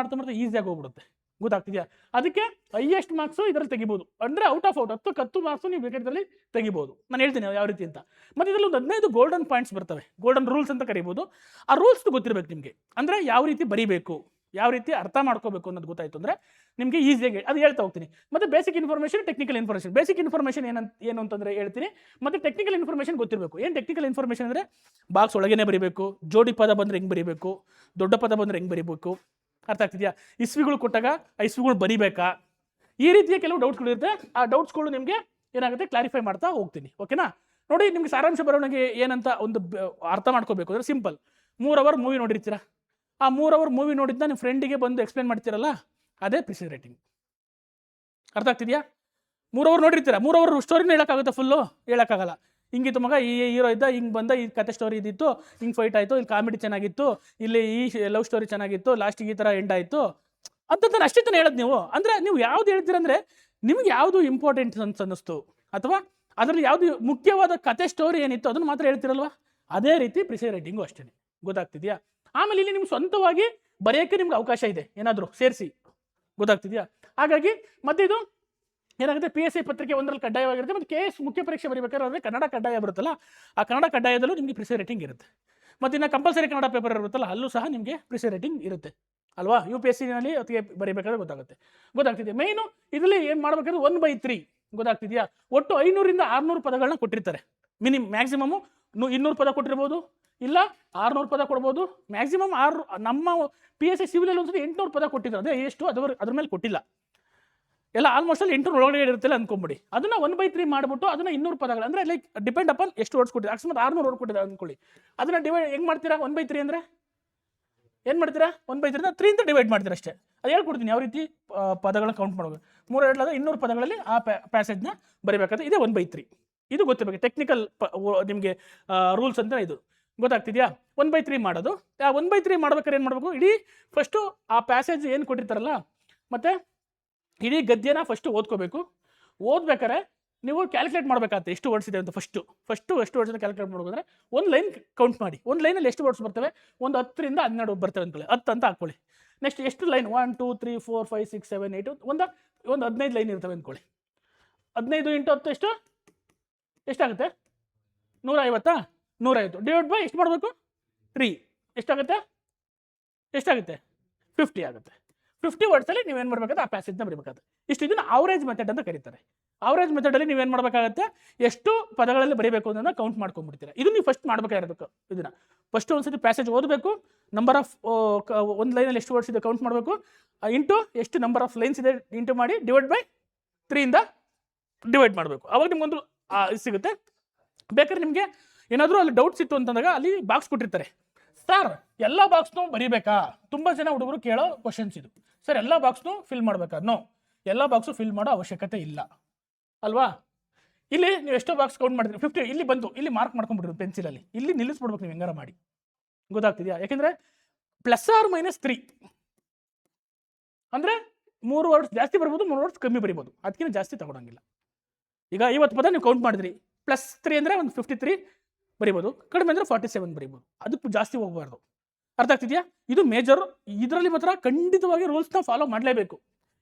ಈಸಿಯಾಗಿ ಹೋಗ್ಬಿಡುತ್ತೆ. ಗೊತ್ತಾಗ್ತಿದೆಯಾ? ಅದಕ್ಕೆ ಹೈಯೆಸ್ಟ್ ಮಾರ್ಕ್ಸು ಇದರಲ್ಲಿ ತೆಗಿಬೋದು. ಅಂದರೆ ಔಟ್ 10ಕ್ಕೆ 10 ಮಾರ್ಕ್ಸು ನೀವು ಬೇಕಾದ್ರಲ್ಲಿ ತೆಗಿಬೋದು. ನಾನು ಹೇಳ್ತೀನಿ ಯಾವ ರೀತಿ ಅಂತ. ಮತ್ತು ಇದರಲ್ಲಿ ಒಂದು 15 ಗೋಲ್ಡನ್ ಪಾಯಿಂಟ್ಸ್ ಬರ್ತವೆ, ಗೋಲ್ಡನ್ ರೂಲ್ಸ್ ಅಂತ ಕರಿಬೋದು. ಆ ರೂಲ್ಸ್ದು ಗೊತ್ತಿರಬೇಕು ನಿಮಗೆ. ಅಂದರೆ ಯಾವ ರೀತಿ ಬರೀಬೇಕು, ಯಾವ ರೀತಿ ಅರ್ಥ ಮಾಡ್ಕೋಬೇಕು ಅನ್ನೋದು ಗೊತ್ತಾಯಿತು ಅಂದರೆ ನಿಮಗೆ ಈಸಿಯಾಗಿ ಅದು ಹೇಳ್ತಾ ಹೋಗ್ತೀನಿ. ಮತ್ತು basic information, technical information. Basic information ಏನು ಅಂತಂದರೆ ಹೇಳ್ತೀನಿ. ಮತ್ತು ಟೆಕ್ನಿಕಲ್ ಇನ್ಫಾರ್ಮೇಷನ್ ಗೊತ್ತಿರಬೇಕು. ಏನು ಟೆಕ್ನಿಕಲ್ ಇನ್ಫಾರ್ಮೇಷನ್ ಅಂದರೆ ಬಾಕ್ಸ್ ಒಳಗೇನೆ ಬರೀಬೇಕು, ಜೋಡಿ ಪದ ಬಂದರೆ ಹೆಂಗೆ ಬರೀಬೇಕು, ದೊಡ್ಡ ಪದ ಬಂದರೆ ಹೆಂಗೆ ಬರೀಬೇಕು. ಅರ್ಥ ಆಗ್ತಿದೆಯಾ? ಇಸ್ವಿಗಳು ಕೊಟ್ಟಾಗ ಆ ಇಸ್ವಿಗಳು ಬರೀಬೇಕಾ, ಈ ರೀತಿಯ ಕೆಲವು ಡೌಟ್ಸ್ಗಳು ಇರುತ್ತೆ. ಆ ಡೌಟ್ಸ್ಗಳು ನಿಮಗೆ ಏನಾಗುತ್ತೆ ಕ್ಲಾರಿಫೈ ಮಾಡ್ತಾ ಹೋಗ್ತೀನಿ. ಓಕೆನಾ? ನೋಡಿ, ನಿಮಗೆ ಸಾರಾಂಶ ಬರೋಣಿಗೆ ಏನಂತ ಒಂದು ಅರ್ಥ ಮಾಡ್ಕೋಬೇಕು ಅಂದರೆ ಸಿಂಪಲ್. 3 ಅವರ್ ಮೂವಿ ನೋಡಿರ್ತೀರಾ, ಆ 3 ಅವರ್ ಮೂವಿ ನೋಡಿದ್ನ ನಿಮ್ಮ ಫ್ರೆಂಡಿಗೆ ಬಂದು ಎಕ್ಸ್ಪ್ಲೇನ್ ಮಾಡ್ತೀರಲ್ಲ, ಅದೇ ಪ್ರಿಸೈಸ್ ರೈಟಿಂಗ್. ಅರ್ಥ ಆಗ್ತಿದೆಯಾ? 3 ಅವರ್ ನೋಡಿರ್ತೀರಾ, 3 ಅವರ್ ಸ್ಟೋರಿನ ಹೇಳೋಕ್ಕಾಗುತ್ತೆ, ಫುಲ್ಲು ಹೇಳೋಕ್ಕಾಗಲ್ಲ. ಹಿಂಗಿತ್ತು ಮಗ, ಈ ಹೀರೋ ಇದ್ದ, ಹಿಂಗೆ ಬಂದ, ಈ ಕತೆ ಸ್ಟೋರಿ ಇದ್ದಿತ್ತು, ಹಿಂಗೆ ಫೈಟ್ ಆಯಿತು, ಇಲ್ಲಿ ಕಾಮಿಡಿ ಚೆನ್ನಾಗಿತ್ತು, ಇಲ್ಲಿ ಈ ಲವ್ ಸ್ಟೋರಿ ಚೆನ್ನಾಗಿತ್ತು, ಲಾಸ್ಟಿಗೆ ಈ ಥರ ಎಂಡ್ ಆಯಿತು ಅಂತ ಅಷ್ಟೇ ತಾನೇ ಹೇಳೋದು ನೀವು. ಅಂದರೆ ನೀವು ಯಾವ್ದು ಹೇಳ್ತೀರಂದರೆ ನಿಮ್ಗೆ ಯಾವುದು ಇಂಪಾರ್ಟೆಂಟ್ ಅಂತ ಅನ್ನಿಸ್ತು, ಅಥವಾ ಅದರಲ್ಲಿ ಯಾವುದು ಮುಖ್ಯವಾದ ಕತೆ ಸ್ಟೋರಿ ಏನಿತ್ತು ಅದನ್ನು ಮಾತ್ರ ಹೇಳ್ತಿರಲ್ವ, ಅದೇ ರೀತಿ ಪ್ರಿಸೈಸ್ ರೈಟಿಂಗು ಅಷ್ಟೇ. ಗೊತ್ತಾಗ್ತಿದೆಯಾ? ಆಮೇಲೆ ಇಲ್ಲಿ ನಿಮ್ಗೆ ಸ್ವಂತವಾಗಿ ಬರೆಯೋಕ್ಕೆ ನಿಮ್ಗೆ ಅವಕಾಶ ಇದೆ, ಏನಾದರೂ ಸೇರಿಸಿ. ಗೊತ್ತಾಗ್ತಿದೆಯಾ? ಹಾಗಾಗಿ ಮತ್ತೆ ಇದು ಏನಾಗುತ್ತೆ, PSI ಪತ್ರಿಕೆ 1ರಲ್ಲಿ ಕಡ್ಡಾಯವಾಗಿರುತ್ತೆ. ಮತ್ತು KS ಮುಖ್ಯ ಪರೀಕ್ಷೆ ಬರೀಬೇಕಾದ್ರೆ ಕನ್ನಡ ಕಡ್ಡಾಯ ಬರುತ್ತಲ್ಲ, ಆ ಕನ್ನಡ ಕಡ್ಡಾಯದಲ್ಲೂ ನಿಮಗೆ ಪ್ರಿಸೈಸ್ ರೈಟಿಂಗ್ ಇರುತ್ತೆ. ಮತ್ತು ಇನ್ನು ಕಂಪಲ್ಸರಿ ಕನ್ನಡ ಪೇಪರ್ ಇರುತ್ತಲ್ಲ, ಅಲ್ಲೂ ಸಹ ನಿಮಗೆ ಪ್ರಿಸೈಸ್ ರೈಟಿಂಗ್ ಇರುತ್ತೆ ಅಲ್ವಾ? UPSCನಲ್ಲಿ ಅದಕ್ಕೆ ಬರೀಬೇಕಾದ್ರೆ ಗೊತ್ತಾಗ್ತಿದೆ. ಮೇಯ್ನು ಇದರಲ್ಲಿ ಏನು ಮಾಡಬೇಕಾದ್ರೆ 1/3. ಗೊತ್ತಾಗ್ತಿದೆಯಾ? ಒಟ್ಟು 500 ರಿಂದ 600 ಪದಗಳನ್ನ ಕೊಟ್ಟಿರ್ತಾರೆ. ಮ್ಯಾಕ್ಸಿಮಮು 200 ಪದ ಕೊಟ್ಟಿರ್ಬೋದು, ಇಲ್ಲ 600 ಪದ ಕೊಡ್ಬೋದು. ಮ್ಯಾಕ್ಸಿಮಮ್ ನಮ್ಮ PSI ಸಿವಿಲಲ್ಲಿ ಒಂದ್ಸತಿ 800 ಪದ ಕೊಟ್ಟಿದ್ದಾರೆ. ಅದೇ ಎಷ್ಟು ಅದ್ರ ಮೇಲೆ ಕೊಟ್ಟಿಲ್ಲ, ಎಲ್ಲ ಆಲ್ಮೋಸ್ಟ್ ಅಲ್ಲಿ 800 ಒಳಗಡೆ ಇರುತ್ತಲ್ಲ ಅಂದ್ಕೊಂಬಿಡಿ. ಅದನ್ನು 1/3 ಮಾಡಿಬಿಟ್ಟು ಅದನ್ನು 200 ಪದಗಳು, ಅಂದರೆ ಲೈಕ್ ಡಿಪೆಂಡ್ ಅಪಾನ್ ಎಷ್ಟು ವರ್ಡ್ಸ್ ಕೊಟ್ಟಿದ್ದಾರೆ. ಅಕಸ್ಮಾತ್ 600 ವರ್ಡ್ ಕೊಟ್ಟಿದ್ದಾರೆ ಅಂದ್ಕೊಳ್ಳಿ, ಅದನ್ನು ಡಿವೈಡ್ ಹೆಂಗೆ ಮಾಡ್ತೀರಾ? 1/3 ಅಂದರೆ ಏನು ಮಾಡ್ತೀರಾ? 1/3 3 ಅಂತ ಡಿವೈಡ್ ಮಾಡ್ತೀರಾ ಅಷ್ಟೇ. ಅದು ಹೇಳ್ಕೊಡ್ತೀನಿ ಯಾವ ರೀತಿ ಪದಗಳನ್ನ ಕೌಂಟ್ ಮಾಡೋದು. 200 ಪದಗಳಲ್ಲಿ ಆ ಪ್ಯಾಸೇಜ್ನ ಬರೀಬೇಕಾದ್ರೆ ಇದೇ 1/3. ಇದು ಗೊತ್ತಿರಬೇಕು. ಟೆಕ್ನಿಕಲ್ ನಿಮಗೆ ರೂಲ್ಸ್ ಅಂತ ಇದು. ಗೊತ್ತಾಗ್ತಿದೆಯಾ? 1/3 ಮಾಡೋದು. ಆ 1/3 ಮಾಡ್ಬೇಕಾದ್ರೆ ಏನು ಮಾಡಬೇಕು, ಇಡೀ ಫಸ್ಟು ಆ ಪ್ಯಾಸೇಜ್ ಏನು ಕೊಟ್ಟಿರ್ತಾರಲ್ಲ ಮತ್ತು ಇಡೀ ಗದ್ಯನ ಫಸ್ಟು ಓದ್ಕೋಬೇಕು. ಓದ್ಬೇಕಾದ್ರೆ ನೀವು ಕ್ಯಾಲ್ಕುಲೇಟ್ ಮಾಡಬೇಕಾಗುತ್ತೆ ಎಷ್ಟು ವರ್ಡ್ಸ್ ಇದೆ ಅಂತ. ಫಸ್ಟು ಎಷ್ಟು ವರ್ಡ್ಸ್ ಕ್ಯಾಲ್ಕುಲೇಟ್ ಮಾಡಬೇಕಂದ್ರೆ ಒಂದು ಲೈನ್ ಕೌಂಟ್ ಮಾಡಿ. ಒಂದು ಲೈನಲ್ಲಿ ಎಷ್ಟು ವರ್ಡ್ಸ್ ಬರ್ತವೆ, ಒಂದು 10ರಿಂದ 12 ಬರ್ತವೆ ಅಂದ್ಕೊಳ್ಳಿ, 10 ಅಂತ ಹಾಕ್ಕೊಳ್ಳಿ. ನೆಕ್ಸ್ಟ್ ಎಷ್ಟು ಲೈನ್, 1 2 3 4 5 6 7 8 ಒಂದು 15 ಲೈನ್ ಇರ್ತವೆ ಅಂದ್ಕೊಳ್ಳಿ. 15 × 10 ಎಷ್ಟಾಗುತ್ತೆ? 150. 150 ಡಿವೈಡ್ ಬೈ ಎಷ್ಟು ಮಾಡಬೇಕು? 3. ಎಷ್ಟಾಗುತ್ತೆ? 50 ಆಗುತ್ತೆ. 50 ವರ್ಡ್ಸಲ್ಲಿ ನೀವೇನು ಮಾಡಬೇಕಾಗುತ್ತೆ, ಆ ಪ್ಯಾಸೇಜ್ನ ಬರೀಬೇಕಾಗುತ್ತೆ. ಇದನ್ನು ಆವರೇಜ್ ಮೆಥಡ್ ಅಂತ ಕರೀತಾರೆ. ಆವರೇಜ್ ಮೆಥಡಲ್ಲಿ ನೀವೇನು ಮಾಡಬೇಕಾಗುತ್ತೆ, ಎಷ್ಟು ಪದಗಳಲ್ಲಿ ಬರೀಬೇಕು ಅನ್ನೋದನ್ನ ಕೌಂಟ್ ಮಾಡ್ಕೊಂಡ್ಬಿಡ್ತೀರಾ. ಇದು ನೀವು ಫಸ್ಟ್ ಮಾಡಬೇಕಾಗಿರಬೇಕು. ಇದನ್ನು ಫಸ್ಟ್ ಒಂದ್ಸತಿ ಪ್ಯಾಸೇಜ್ ಓದಬೇಕು, ನಂಬರ್ ಆಫ್ ಒಂದು ಲೈನಲ್ಲಿ ಎಷ್ಟು ವರ್ಡ್ಸ್ ಇದೆ ಕೌಂಟ್ ಮಾಡಬೇಕು, ಇಂಟು ಎಷ್ಟು ನಂಬರ್ ಆಫ್ ಲೈನ್ಸ್ ಇದೆ ಇಂಟು ಮಾಡಿ ಡಿವೈಡ್ ಬೈ 3 ಡಿವೈಡ್ ಮಾಡಬೇಕು. ಅವಾಗ ನಿಮ್ಗೊಂದು ಸಿಗುತ್ತೆ. ಬೇಕಾದ್ರೆ ನಿಮಗೆ ಏನಾದರೂ ಅಲ್ಲಿ ಡೌಟ್ಸ್ ಇತ್ತು ಅಂತಂದಾಗ ಅಲ್ಲಿ ಬಾಕ್ಸ್ ಕೊಟ್ಟಿರ್ತಾರೆ. ಸರ್ ಎಲ್ಲ ಬಾಕ್ಸ್ನು ಬರೀಬೇಕಾ? ತುಂಬ ಜನ ಹುಡುಗರು ಕೇಳೋ ಕ್ವಶನ್ಸ್ ಇದು. ಸರ್ ಎಲ್ಲ ಬಾಕ್ಸ್ನು ಫಿಲ್ ಮಾಡಬೇಕಾ? ನೋ, ಎಲ್ಲ ಬಾಕ್ಸು ಫಿಲ್ ಮಾಡೋ ಅವಶ್ಯಕತೆ ಇಲ್ಲ ಅಲ್ವಾ. ಇಲ್ಲಿ ನೀವು ಎಷ್ಟೋ ಬಾಕ್ಸ್ ಕೌಂಟ್ ಮಾಡಿದ್ರಿ, 50 ಇಲ್ಲಿ ಬಂತು, ಇಲ್ಲಿ ಮಾರ್ಕ್ ಮಾಡ್ಕೊಂಡ್ಬಿಟ್ರಿ ಪೆನ್ಸಿಲಲ್ಲಿ, ಇಲ್ಲಿ ನಿಲ್ಲಿಸ್ಬಿಡ್ಬೇಕು ನೀವು ಹೆಂಗಾರ ಮಾಡಿ. ಗೊತ್ತಾಗ್ತಿದೆಯಾ? ಯಾಕೆಂದರೆ +or-3 ಅಂದರೆ 3 ವರ್ಡ್ಸ್ ಜಾಸ್ತಿ ಬರ್ಬೋದು, 3 ವರ್ಡ್ಸ್ ಕಮ್ಮಿ ಬರಿಬೋದು, ಅದಕ್ಕಿಂತ ಜಾಸ್ತಿ ತಗೊಳಂಗಿಲ್ಲ. ಈಗ 50 ಪದ ನೀವು ಕೌಂಟ್ ಮಾಡಿದ್ರಿ, +3 ಅಂದರೆ ಒಂದು 53 ಬರಿಬೋದು, ಕಡಿಮೆ ಅಂದರೆ 47 ಬರಿಬೋದು, ಅದಕ್ಕೂ ಜಾಸ್ತಿ ಹೋಗಬಾರ್ದು. ಅರ್ಥ ಆಗ್ತಿದೆಯಾ? ಇದು ಮೇಜರ್. ಇದರಲ್ಲಿ ಮಾತ್ರ ಖಂಡಿತವಾಗಿ ರೂಲ್ಸ್ನ ಫಾಲೋ ಮಾಡಲೇಬೇಕು.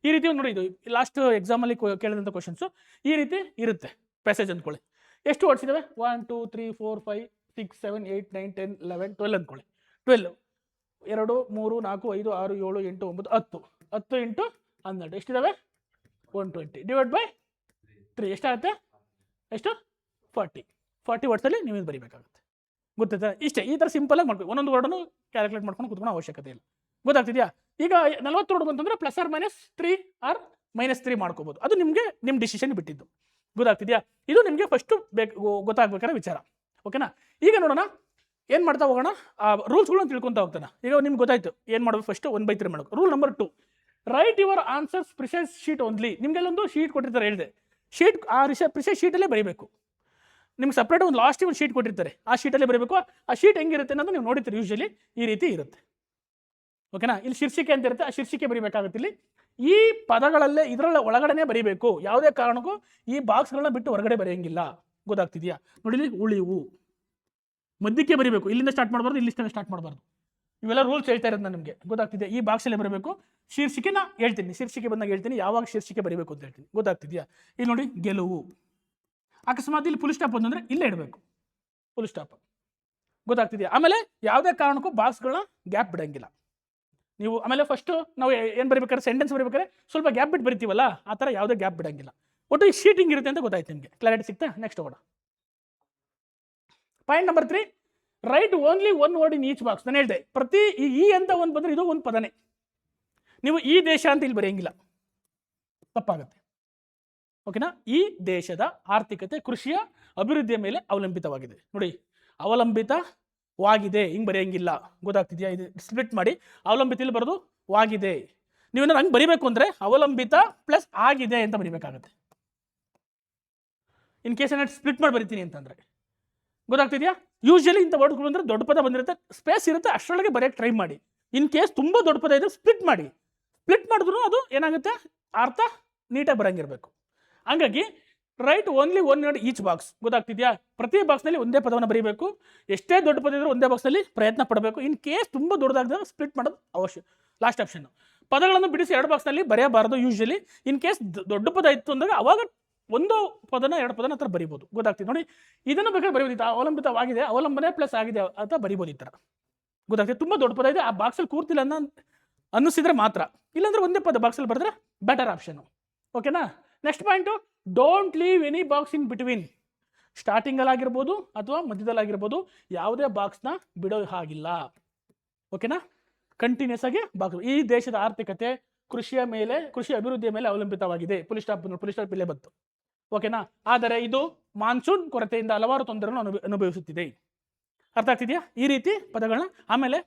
ಈ ರೀತಿ ನೋಡಿ, ಇದು ಲಾಸ್ಟ್ ಎಕ್ಸಾಮಲ್ಲಿ ಕೇಳಿದಂಥ ಕ್ವಶನ್ಸು ಈ ರೀತಿ ಇರುತ್ತೆ. ಪ್ಯಾಸೇಜ್ ಅಂದ್ಕೊಳ್ಳಿ, ಎಷ್ಟು ವರ್ಡ್ಸ್ ಇದ್ದಾವೆ? 1 2 3 4 5 6 7 8 9 10 11 12 ಅಂದ್ಕೊಳ್ಳಿ. 12 2 3 4 5 6 7 8 9 10 10 × 12 ಎಷ್ಟಿದ್ದಾವೆ? 120 ಡಿವೈಡ್ ಬೈ 3 ಎಷ್ಟಾಗುತ್ತೆ? ಎಷ್ಟು? 40 ವರ್ಡ್ಸಲ್ಲಿ ನೀವು ಇದು ಬರೀಬೇಕಾಗುತ್ತೆ. ಗೊತ್ತಾಯ್ತಾ? ಇಷ್ಟೇ. ಈ ಥರ ಸಿಂಪಲಾಗಿ ಮಾಡ್ಬೇಕು. ಒಂದೊಂದು ವರ್ಡನ್ನು ಕ್ಯಾಲ್ಕುಲೇಟ್ ಮಾಡ್ಕೊಂಡು ಕೂತ್ಕೊಳ್ಳೋ ಅವಶ್ಯಕತೆ ಇಲ್ಲ. ಗೊತ್ತಾಗ್ತಿದೆಯಾ? ಈಗ 40 ವರ್ಡ್ ಬಂತಂದರೆ +or-3 ಆರ್ -3 ಮಾಡ್ಕೋಬೋದು. ಅದು ನಿಮಗೆ ನಿಮ್ಮ ಡಿಸಿಷನ್ ಬಿಟ್ಟಿದ್ದು. ಗೊತ್ತಾಗ್ತಿದೆಯಾ? ಇದು ನಿಮಗೆ ಫಸ್ಟು ಗೊತ್ತಾಗಬೇಕಾದ ವಿಚಾರ. ಓಕೆನಾ? ಈಗ ನೋಡೋಣ ಏನು ಮಾಡ್ತಾ ಹೋಗೋಣ, ಆ ರೂಲ್ಸ್ಗಳನ್ನ ತಿಳ್ಕೊತಾ ಹೋಗ್ತಾನೆ. ಈಗ ನಿಮ್ಗೆ ಗೊತ್ತಾಯ್ತು ಏನು ಮಾಡಬೇಕು. ಫಸ್ಟು 1/3 ಮಾಡಬೇಕು. Rule number 2, write your answers precise sheet only. ನಿಮಗೆಲ್ಲೊಂದು ಶೀಟ್ ಕೊಟ್ಟಿರ್ತಾರೆ, ಹೇಳಿದೆ ಶೀಟ್, ಆ ಪ್ರಿಸೈಸ್ ಶೀಟಲ್ಲೇ ಬರೀಬೇಕು. ನಿಮ್ಗೆ ಸಪ್ರೇಟ್ ಒಂದು ಲಾಸ್ಟ್ ಒಂದು ಶೀಟ್ ಕೊಟ್ಟಿರ್ತಾರೆ, ಆ ಶೀಟಲ್ಲೇ ಬರೀಬೇಕು. ಆ ಶೀಟ್ ಹೆಂಗಿರುತ್ತೆ ಅನ್ನೋದು ನೀವು ನೋಡಿರ್ತೀರಿ. ಯೂಶಲಿ ಈ ರೀತಿ ಇರುತ್ತೆ. ಓಕೆನಾ? ಇಲ್ಲಿ ಶೀರ್ಷಿಕೆ ಅಂತ ಇರುತ್ತೆ, ಆ ಶೀರ್ಷಿಕೆ ಬರೀಬೇಕಾಗುತ್ತೆ. ಇಲ್ಲಿ ಈ ಪದಗಳಲ್ಲೇ ಇದರ ಒಳಗಡೆ ಬರೀಬೇಕು. ಯಾವುದೇ ಕಾರಣಕ್ಕೂ ಈ ಬಾಕ್ಸ್ಗಳನ್ನ ಬಿಟ್ಟು ಹೊರಗಡೆ ಬರೆಯಂಗಿಲ್ಲ. ಗೊತ್ತಾಗ್ತಿದೆಯಾ? ನೋಡಿ, ಇಲ್ಲಿ ಉಳಿವು ಮಧ್ಯಕ್ಕೆ ಬರೀಬೇಕು. ಇಲ್ಲಿಂದ ಸ್ಟಾರ್ಟ್ ಮಾಡಬಾರ್ದು, ಇಲ್ಲಿಂದ ಸ್ಟಾರ್ಟ್ ಮಾಡಬಾರ್ದು. ಇವೆಲ್ಲ ರೂಲ್ಸ್ ಹೇಳ್ತಾ ಇರೋದು ನಾನು ನಿಮಗೆ. ಗೊತ್ತಾಗ್ತಿದೆಯಾ? ಈ ಬಾಕ್ಸಲ್ಲೇ ಬರಬೇಕು. ಶೀರ್ಷಿಕೆನ ಹೇಳ್ತೀನಿ, ಶೀರ್ಷಿಕೆ ಬಂದಾಗ ಹೇಳ್ತೀನಿ ಯಾವಾಗ ಶೀರ್ಷಿಕೆ ಬರೀಬೇಕು ಅಂತ ಹೇಳ್ತೀನಿ. ಗೊತ್ತಾಗ್ತಿದೆಯಾ? ಇಲ್ಲಿ ನೋಡಿ, ಗೆಲುವು. ಅಕಸ್ಮಾತ್ ಇಲ್ಲಿ ಫುಲ್ ಸ್ಟಾಪ್ ಬಂದಂದರೆ ಇಲ್ಲೇ ಇಡಬೇಕು, ಫುಲ್ ಸ್ಟಾಪ್. ಗೊತ್ತಾಗ್ತಿದೆಯಾ? ಆಮೇಲೆ ಯಾವುದೇ ಕಾರಣಕ್ಕೂ ಬಾಕ್ಸ್ಗಳನ್ನ ಗ್ಯಾಪ್ ಬಿಡಂಗಿಲ್ಲ ನೀವು. ಆಮೇಲೆ ಫಸ್ಟು ನಾವು ಏನು ಬರೀಬೇಕಾದ್ರೆ, ಸೆಂಟೆನ್ಸ್ ಬರೀಬೇಕಾದ್ರೆ ಸ್ವಲ್ಪ ಗ್ಯಾಪ್ ಬಿಟ್ಟು ಬರಿತೀವಲ್ಲ, ಆ ಥರ ಯಾವುದೇ ಗ್ಯಾಪ್ ಬಿಡಂಗಿಲ್ಲ. ಒಟ್ಟು ಈ ಶೀಟಿಂಗ್ ಇರುತ್ತೆ ಅಂತ ಗೊತ್ತಾಯ್ತು ನಿಮಗೆ. ಕ್ಲಾರಿಟಿ ಸಿಗ್ತಾ? ನೆಕ್ಸ್ಟ್ ಹೋಗೋಣ. Point number 3, right only 1 word in each box. ನಾನು ಹೇಳಿದೆ ಪ್ರತಿ ಈ ಅಂತ ಒಂದು ಬಂದರೆ ಇದು ಒಂದು ಪದನೇ. ನೀವು ಈ ದೇಶ ಅಂತ ಇಲ್ಲಿ ಬರೆಯಂಗಿಲ್ಲ, ತಪ್ಪಾಗುತ್ತೆ. ಓಕೆನಾ? ಈ ದೇಶದ ಆರ್ಥಿಕತೆ ಕೃಷಿಯ ಅಭಿವೃದ್ಧಿಯ ಮೇಲೆ ಅವಲಂಬಿತವಾಗಿದೆ. ನೋಡಿ, ಅವಲಂಬಿತವಾಗಿದೆ ಹಿಂಗೆ ಬರೆಯಂಗಿಲ್ಲ. ಗೊತ್ತಾಗ್ತಿದೆಯಾ? ಇದು ಸ್ಪ್ಲಿಟ್ ಮಾಡಿ ಅವಲಂಬಿತಲ್ಲಿ ಬರೋದು ವಾಗಿದೆ. ನೀವೇನಾದ್ರು ಹಂಗೆ ಬರಿಬೇಕು ಅಂದರೆ ಅವಲಂಬಿತ ಪ್ಲಸ್ ಆಗಿದೆ ಅಂತ ಬರಿಬೇಕಾಗುತ್ತೆ. ಇನ್ ಕೇಸ್ ಏನಾದ್ರು ಸ್ಪ್ಲಿಟ್ ಮಾಡಿ ಬರಿತೀನಿ ಅಂತಂದರೆ, ಗೊತ್ತಾಗ್ತಿದೆಯಾ? ಯೂಶಲಿ ಇಂಥ ವರ್ಡ್ಗಳು ಬಂದರೆ ದೊಡ್ಡ ಪದ ಬಂದಿರುತ್ತೆ, ಸ್ಪೇಸ್ ಇರುತ್ತೆ, ಅಷ್ಟರೊಳಗೆ ಬರೆಯೋಕ್ಕೆ ಟ್ರೈ ಮಾಡಿ. ಇನ್ ಕೇಸ್ ತುಂಬ ದೊಡ್ಡ ಪದ ಇದ್ದರೆ ಸ್ಪ್ಲಿಟ್ ಮಾಡಿ. ಸ್ಪ್ಲಿಟ್ ಮಾಡಿದ್ರು ಅದು ಏನಾಗುತ್ತೆ, ಅರ್ಥ ನೀಟಾಗಿ ಬರಂಗಿರಬೇಕು. ಹಂಗಾಗಿ write only 1 word each box. ಗೊತ್ತಾಗ್ತಿದೆಯಾ? ಪ್ರತಿ ಬಾಕ್ಸ್ನಲ್ಲಿ ಒಂದೇ ಪದವನ್ನು ಬರೀಬೇಕು. ಎಷ್ಟೇ ದೊಡ್ಡ ಪದ ಇದ್ದರೂ ಒಂದೇ ಬಾಕ್ಸ್ನಲ್ಲಿ ಪ್ರಯತ್ನ ಪಡಬೇಕು. ಇನ್ ಕೇಸ್ ತುಂಬ ದೊಡ್ಡದಾಗಿದ್ದಾಗ ಸ್ಪ್ಲಿಟ್ ಮಾಡೋದು ಅವಶ್ಯ. ಲಾಸ್ಟ್ ಆಪ್ಷನ್, ಪದಗಳನ್ನು ಬಿಡಿಸಿ 2 ಬಾಕ್ಸ್ನಲ್ಲಿ ಬರೆಯಬಾರದು. ಯೂಶಲಿ ಇನ್ ಕೇಸ್ ದೊಡ್ಡ ಪದ ಇತ್ತು ಅಂದಾಗ ಅವಾಗ ಒಂದು ಪದನ 2 ಪದನ ಹತ್ರ ಬರಿಬೋದು. ಗೊತ್ತಾಗ್ತಿದೆ? ನೋಡಿ, ಇದನ್ನು ಬೇಕಾದ್ರೆ ಬರೀಬೋದಿತ್ತು. ಅವಲಂಬಿತವಾಗಿದೆ, ಅವಲಂಬನೆ ಪ್ಲಸ್ ಆಗಿದೆ ಅಂತ ಬರಿಬೋದು ಈ ಥರ. ಗೊತ್ತಾಗ್ತಿದೆ? ತುಂಬ ದೊಡ್ಡ ಪದ ಇದೆ, ಆ ಬಾಕ್ಸಲ್ಲಿ ಕೂರ್ತಿಲ್ಲ ಅನ್ನಿಸಿದ್ರೆ ಮಾತ್ರ. ಇಲ್ಲಾಂದ್ರೆ ಒಂದೇ ಪದ ಬಾಕ್ಸಲ್ಲಿ ಬರೆದ್ರೆ ಬೆಟರ್ ಆಪ್ಷನು. ಓಕೆನಾ? Next point, don't leave any box in between. ಸ್ಟಾರ್ಟಿಂಗಲ್ಲಾಗಿರ್ಬೋದು ಅಥವಾ ಮಧ್ಯದಲ್ಲಾಗಿರ್ಬೋದು, ಯಾವುದೇ ಬಾಕ್ಸ್ನ ಬಿಡೋ ಹಾಗಿಲ್ಲ. ಓಕೆನಾ? ಕಂಟಿನ್ಯೂಸ್ ಆಗಿ ಬಾಕ್ಸ್. ಈ ದೇಶದ ಆರ್ಥಿಕತೆ ಕೃಷಿ ಅಭಿವೃದ್ಧಿಯ ಮೇಲೆ ಅವಲಂಬಿತವಾಗಿದೆ. ಪುಲಿ ಸ್ಟಾಪ್ ಇಲ್ಲೇ ಬಂತು. ಓಕೆನಾ? ಆದರೆ ಇದು ಮಾನ್ಸೂನ್ ಕೊರತೆಯಿಂದ ಹಲವಾರು ತೊಂದರೆಗಳನ್ನು ಅನುಭವಿಸುತ್ತಿದೆ. ಅರ್ಥ ಆಗ್ತಿದೆಯಾ? ಈ ರೀತಿ ಪದಗಳನ್ನ. ಆಮೇಲೆ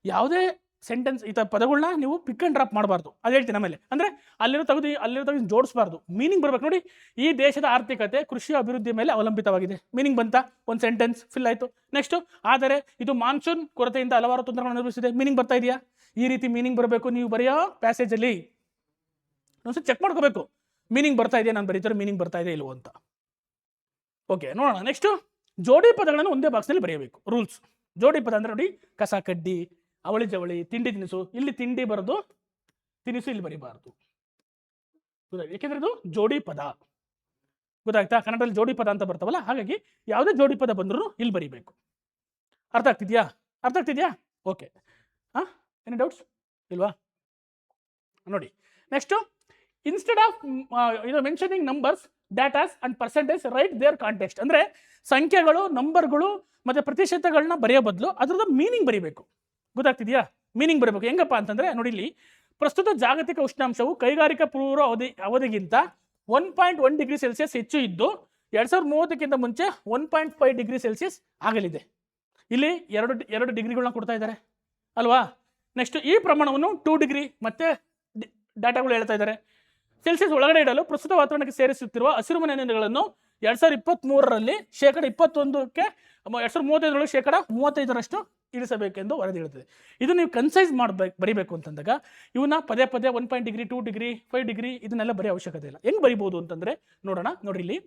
ಯಾವುದೇ ಸೆಂಟೆನ್ಸ್ ಈ ಥರ ಪದಗಳನ್ನ ನೀವು ಪಿಕ್ ಆ್ಯಂಡ್ ಡ್ರಾಪ್ ಮಾಡಬಾರ್ದು, ಅದು ಹೇಳ್ತೀನಿ ಆಮೇಲೆ. ಅಂದರೆ ಅಲ್ಲಿರೋ ತೆಗೆದು ಜೋಡಿಸಬಾರ್ದು, ಮೀನಿಂಗ್ ಬರಬೇಕು. ನೋಡಿ, ಈ ದೇಶದ ಆರ್ಥಿಕತೆ ಕೃಷಿ ಅಭಿವೃದ್ಧಿ ಮೇಲೆ ಅವಲಂಬಿತವಾಗಿದೆ. ಮೀನಿಂಗ್ ಬಂತಾ? ಒಂದು ಸೆಂಟೆನ್ಸ್ ಫಿಲ್ ಆಯಿತು. ನೆಕ್ಸ್ಟು, ಆದರೆ ಇದು ಮಾನ್ಸೂನ್ ಕೊರತೆಯಿಂದ ಹಲವಾರು ತೊಂದರೆಗಳನ್ನು ಅನುಭವಿಸಿದೆ. ಮೀನಿಂಗ್ ಬರ್ತಾ ಇದೆಯಾ? ಈ ರೀತಿ ಮೀನಿಂಗ್ ಬರಬೇಕು ನೀವು ಬರೆಯೋ ಪ್ಯಾಸೇಜಲ್ಲಿ. ಒಂದ್ಸಲ ಚೆಕ್ ಮಾಡ್ಕೋಬೇಕು, ಮೀನಿಂಗ್ ಬರ್ತಾ ಇದೆಯಾ, ನಾನು ಬರೀತಾರೆ ಮೀನಿಂಗ್ ಬರ್ತಾ ಇದೆ ಇಲ್ವೋ ಅಂತ. ಓಕೆ, ನೋಡೋಣ. ನೆಕ್ಸ್ಟು, ಜೋಡಿ ಪದಗಳನ್ನು ಒಂದೇ ಬಾಕ್ಸ್ನಲ್ಲಿ ಬರೆಯಬೇಕು. ರೂಲ್ಸ್. ಜೋಡಿ ಪದ ಅಂದರೆ ನೋಡಿ, ಕಸ ಕಡ್ಡಿ, ಅವಳಿ ಜವಳಿ, ತಿಂಡಿ ತಿನಿಸು. ಇಲ್ಲಿ ತಿಂಡಿ ಬರೋದು, ತಿನಿಸು ಇಲ್ಲಿ ಬರೀಬಾರ್ದು. ಯಾಕೆಂದ್ರೆ ಇದು ಜೋಡಿ ಪದ. ಗೊತ್ತಾಗ್ತಾ? ಕನ್ನಡದಲ್ಲಿ ಜೋಡಿ ಪದ ಅಂತ ಬರ್ತಾವಲ್ಲ, ಹಾಗಾಗಿ ಯಾವುದೇ ಜೋಡಿ ಪದ ಬಂದರೂ ಇಲ್ಲಿ ಬರೀಬೇಕು. ಅರ್ಥ ಆಗ್ತಿದ್ಯಾ? ಓಕೆ. ಎನಿ ಡೌಟ್ಸ್ ಇಲ್ವಾ? ನೋಡಿ, next, instead of mentioning numbers, datas and percentage, write their context. ಅಂದರೆ ಸಂಖ್ಯೆಗಳು, ನಂಬರ್ಗಳು ಮತ್ತು ಪ್ರತಿಶತಗಳನ್ನ ಬರೆಯೋ ಬದಲು ಅದರದ್ದು ಮೀನಿಂಗ್ ಬರೀಬೇಕು. ಗೊತ್ತಾಗ್ತಿದೆಯಾ? ಮೀನಿಂಗ್ ಬರಬೇಕು. ಹೆಂಗಪ್ಪ ಅಂತಂದರೆ ನೋಡಿ, ಇಲ್ಲಿ ಪ್ರಸ್ತುತ ಜಾಗತಿಕ ಉಷ್ಣಾಂಶವು ಕೈಗಾರಿಕಾ ಪೂರ್ವ ಅವಧಿಗಿಂತ 1.1 ಡಿಗ್ರಿ ಸೆಲ್ಸಿಯಸ್ ಹೆಚ್ಚು ಇದ್ದು 2030ಕ್ಕಿಂತ ಮುಂಚೆ 1.5 ಡಿಗ್ರಿ ಸೆಲ್ಸಿಯಸ್ ಆಗಲಿದೆ. ಇಲ್ಲಿ ಎರಡು ಡಿಗ್ರಿಗಳನ್ನ ಕೊಡ್ತಾ ಇದ್ದಾರೆ ಅಲ್ವಾ? ನೆಕ್ಸ್ಟ್, ಈ ಪ್ರಮಾಣವನ್ನು 2 ಡಿಗ್ರಿ ಮತ್ತೆ ಡಾಟಾಗಳು ಹೇಳ್ತಾ ಇದ್ದಾರೆ. ಸೆಲ್ಸಿಯಸ್ ಒಳಗಡೆ ಇಡಲು ಪ್ರಸ್ತುತ ವಾತಾವರಣಕ್ಕೆ ಸೇರಿಸುತ್ತಿರುವ ಹಸಿರುಮನೆ ಅನಿಲಗಳನ್ನು 2023ರಲ್ಲಿ 21%ಕ್ಕೆ 2035ರಲ್ಲಿ 35% ಇಳಿಸಬೇಕೆಂದು ವರದಿ ಹೇಳುತ್ತದೆ. ಇದು ನೀವು ಕನ್ಸೈಸ್ ಬರೀಬೇಕು ಅಂತಂದಾಗ ಇವನ್ನ ಪದೇ 1 ಡಿಗ್ರಿ, 2 ಡಿಗ್ರಿ, 5 ಡಿಗ್ರಿ ಇದನ್ನೆಲ್ಲ ಬರೆಯೋ ಅವಶ್ಯಕತೆ ಇಲ್ಲ. ಹೆಂಗೆ ಬರಿಬೋದು ಅಂತಂದರೆ ನೋಡೋಣ. ನೋಡಿ, ಇಲ್ಲಿ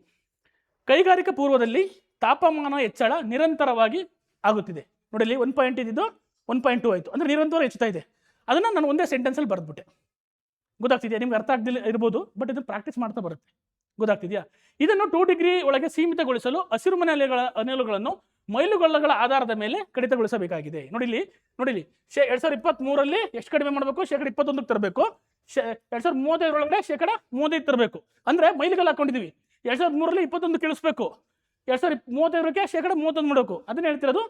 ಕೈಗಾರಿಕಾ ಪೂರ್ವದಲ್ಲಿ ತಾಪಮಾನ ಹೆಚ್ಚಳ ನಿರಂತರವಾಗಿ ಆಗುತ್ತಿದೆ. ನೋಡಿ, ಇಲ್ಲಿ 1 ಇದ್ದು 1.2 ಆಯಿತು, ಅಂದರೆ ನಿರಂತರ ಹೆಚ್ಚುತ್ತಾ ಇದೆ. ಅದನ್ನು ನಾನು ಒಂದೇ ಸೆಂಟೆನ್ಸಲ್ಲಿ ಬರೆದ್ಬಿಟ್ಟೆ. ಗೊತ್ತಾಗ್ತಿದೆಯಾ? ನಿಮ್ಗೆ ಅರ್ಥ ಆಗದಿಲ್ಲ ಇರ್ಬೋದು, ಬಟ್ ಇದನ್ನು ಪ್ರಾಕ್ಟೀಸ್ ಮಾಡ್ತಾ ಬರುತ್ತೆ. ಗೊತ್ತಾಗ್ತಿದೆಯಾ? ಇದನ್ನು 2 ಡಿಗ್ರಿ ಒಳಗೆ ಸೀಮಿತಗೊಳಿಸಲು ಹಸಿರುಮನೆ ಅನಿಲಗಳನ್ನು ಮೈಲುಗಲ್ಲುಗಳ ಆಧಾರದ ಮೇಲೆ ಕಡಿತಗೊಳಿಸಬೇಕಾಗಿದೆ. ನೋಡಿ ಇಲ್ಲಿ 2023ರಲ್ಲಿ ಎಷ್ಟು ಕಡಿಮೆ ಮಾಡಬೇಕು? 21% ತರಬೇಕು. 2035 35 ತರಬೇಕು. ಅಂದರೆ ಮೈಲುಗಲ್ಲು ಹಾಕೊಂಡಿದ್ದೀವಿ. 2023ರಲ್ಲಿ 21 ಇಳಿಸ್ಬೇಕು, 2035ಕ್ಕೆ 31 ಮಾಡಬೇಕು. ಅದನ್ನ ಹೇಳ್ತಿರೋದು.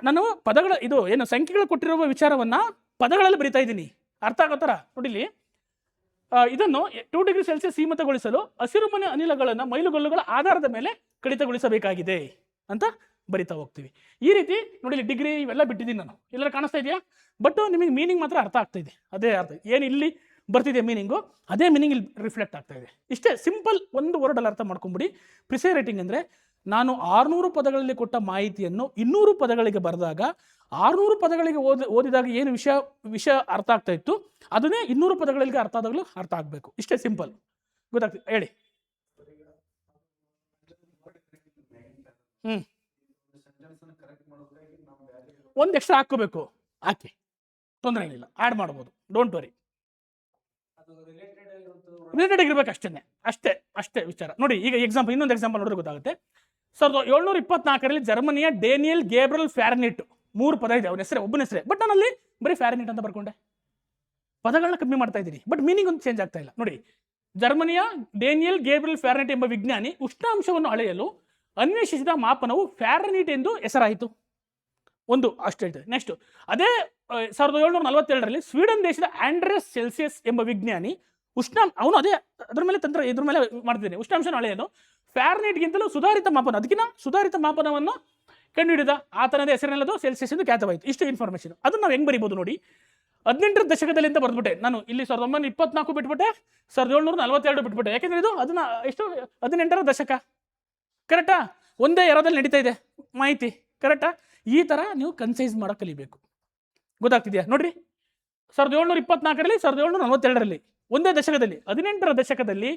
ನಾನು ಪದಗಳ ಏನು ಸಂಖ್ಯೆಗಳು ಕೊಟ್ಟಿರುವ ವಿಚಾರವನ್ನ ಪದಗಳಲ್ಲಿ ಬರಿತಾ ಇದ್ದೀನಿ. ಅರ್ಥ ಆಗೋ ಥರ ನೋಡಿ, ಇಲ್ಲಿ ಇದನ್ನು 2 ಡಿಗ್ರಿ ಸೆಲ್ಸಿಯಸ್ ಸೀಮಿತಗೊಳಿಸಲು ಹಸಿರುಮನೆ ಅನಿಲಗಳನ್ನು ಮೈಲುಗಲ್ಲುಗಳ ಆಧಾರದ ಮೇಲೆ ಕಡಿತಗೊಳಿಸಬೇಕಾಗಿದೆ ಅಂತ ಬರಿತಾ ಹೋಗ್ತೀವಿ. ಈ ರೀತಿ ನೋಡಿ, ಇಲ್ಲಿ ಡಿಗ್ರಿ ಇವೆಲ್ಲ ಬಿಟ್ಟಿದ್ದೀನಿ ನಾನು. ಎಲ್ಲರೂ ಕಾಣಿಸ್ತಾ ಇದೆಯಾ? ಬಟ್ ನಿಮಗೆ ಮೀನಿಂಗ್ ಮಾತ್ರ ಅರ್ಥ ಆಗ್ತಾ ಇದೆ. ಅದೇ ಅರ್ಥ ಏನು ಇಲ್ಲಿ ಬರ್ತಿದೆ ಮೀನಿಂಗು, ಅದೇ ಮೀನಿಂಗ್ ಇಲ್ಲಿ ರಿಫ್ಲೆಕ್ಟ್ ಆಗ್ತಾ ಇದೆ. ಇಷ್ಟೇ ಸಿಂಪಲ್, ಒಂದು ವರ್ಡಲ್ಲಿ ಅರ್ಥ ಮಾಡ್ಕೊಂಬಿಡಿ. ಪ್ರಿಸೈ ರೈಟಿಂಗ್ ಅಂದರೆ ನಾನು 600 ಪದಗಳಲ್ಲಿ ಕೊಟ್ಟ ಮಾಹಿತಿಯನ್ನು 200 ಪದಗಳಿಗೆ ಬರೆದಾಗ 600 ಪದಗಳಿಗೆ ಓದಿದಾಗ ಏನು ವಿಷಯ ಅರ್ಥ ಆಗ್ತಾ ಇತ್ತು ಅದನ್ನೇ 200 ಪದಗಳಿಗೆ ಅರ್ಥ ಆದಾಗಲೂ ಅರ್ಥ ಆಗಬೇಕು. ಇಷ್ಟೇ ಸಿಂಪಲ್. ಗೊತ್ತಾಗ್ತದೆ? ಹೇಳಿ. ಒಂದು ಎಕ್ಸ್ಟ್ರಾ ಹಾಕೋಬೇಕು, ಹಾಕಿ, ತೊಂದರೆ ಏನಿಲ್ಲ, ಆ್ಯಡ್ ಮಾಡ್ಬೋದು, ಡೋಂಟ್ ವರಿ. ರಿಲೇಟೆಡ್ ಆಗಿರ್ಬೇಕು ಅಷ್ಟೇ ವಿಚಾರ. ನೋಡಿ, ಈಗ ಇನ್ನೊಂದು ಎಕ್ಸಾಂಪಲ್ ನೋಡಿದ್ರೆ ಗೊತ್ತಾಗುತ್ತೆ. 1724ರಲ್ಲಿ ಜರ್ಮನಿಯ ಡೇನಿಯಲ್ ಗೇಬ್ರಲ್ ಫ್ಯಾರನಿಟ್, 3 ಪದ ಇದೆ ಅವನ ಹೆಸರೇ, ಒಬ್ಬನ ಹೆಸರೇ, ಬಟ್ ನಾನಲ್ಲಿ ಬರೀ ಫ್ಯಾರನಿಟ್ ಅಂತ ಬರ್ಕೊಂಡೆ. ಪದಗಳನ್ನ ಕಮ್ಮಿ ಮಾಡ್ತಾ ಇದ್ದೀನಿ, ಬಟ್ ಮೀನಿಂಗ್ ಒಂದು ಚೇಂಜ್ ಆಗ್ತಾ ಇಲ್ಲ. ನೋಡಿ, ಜರ್ಮನಿಯ ಡೇನಿಯಲ್ ಗೇಬ್ರಲ್ ಫ್ಯಾರನಿಟ್ ಎಂಬ ವಿಜ್ಞಾನಿ ಉಷ್ಣಾಂಶವನ್ನು ಅಳೆಯಲು ಅನ್ವೇಷಿಸಿದ ಮಾಪನವು ಫ್ಯಾರನಿಟ್ ಎಂದು ಹೆಸರಾಯಿತು. ಒಂದು ಅಷ್ಟು ಹೇಳ್ತದೆ. ನೆಕ್ಸ್ಟ್, ಅದೇ 1742ರಲ್ಲಿ ಸ್ವೀಡನ್ ದೇಶದ ಆಂಡ್ರೆಸ್ ಸೆಲ್ಸಿಯಸ್ ಎಂಬ ವಿಜ್ಞಾನಿ ಅವನು ಅದೇ ಇದ್ರ ಮೇಲೆ ಮಾಡ್ತಿದ್ದೇನೆ, ಉಷ್ಣಾಂಶನ ಅಳೆಯಲು ಫ್ಯಾರನೈಟ್ಗಿಂತಲೂ ಸುಧಾರಿತ ಮಾಪನವನ್ನು ಕಂಡುಹಿಡಿದ. ಆತನದೇ ಹೆಸರಿನಲ್ಲದು ಸೆಲ್ಸಿಯಸ್ ಎಂದು ಖ್ಯಾತವಾಯಿತು. ಇಷ್ಟು ಇನ್ಫಾರ್ಮೇಷನ್. ಅದನ್ನು ನಾವು ಹೆಂಗೆ ಬರಿಬೋದು ನೋಡಿ, 18ರ ದಶಕದಲ್ಲಿ ಅಂತ ಬರ್ದ್ಬಿಟ್ಟೆ ನಾನು. ಇಲ್ಲಿ 1924 ಬಿಟ್ಬಿಟ್ಟೆ, 1742 ಬಿಟ್ಬಿಟ್ಟೆ. ಯಾಕೆಂದ್ರೆ ಇದು ಅದನ್ನ ಎಷ್ಟು 18ರ ದಶಕ, ಕರೆಕ್ಟಾ? ಒಂದೇ ಎರದಲ್ಲಿ ನಡೀತಾ ಇದೆ ಮಾಹಿತಿ, ಕರೆಕ್ಟಾ? ಈ ಥರ ನೀವು ಕನ್ಸೈಸ್ ಮಾಡೋಕೆ ಕಲಿಬೇಕು. ಗೊತ್ತಾಗ್ತಿದೆಯಾ? ನೋಡ್ರಿ, 1724ರಲ್ಲಿ 1742ರಲ್ಲಿ ಒಂದೇ ದಶಕದಲ್ಲಿ, 18ರ ದಶಕದಲ್ಲಿ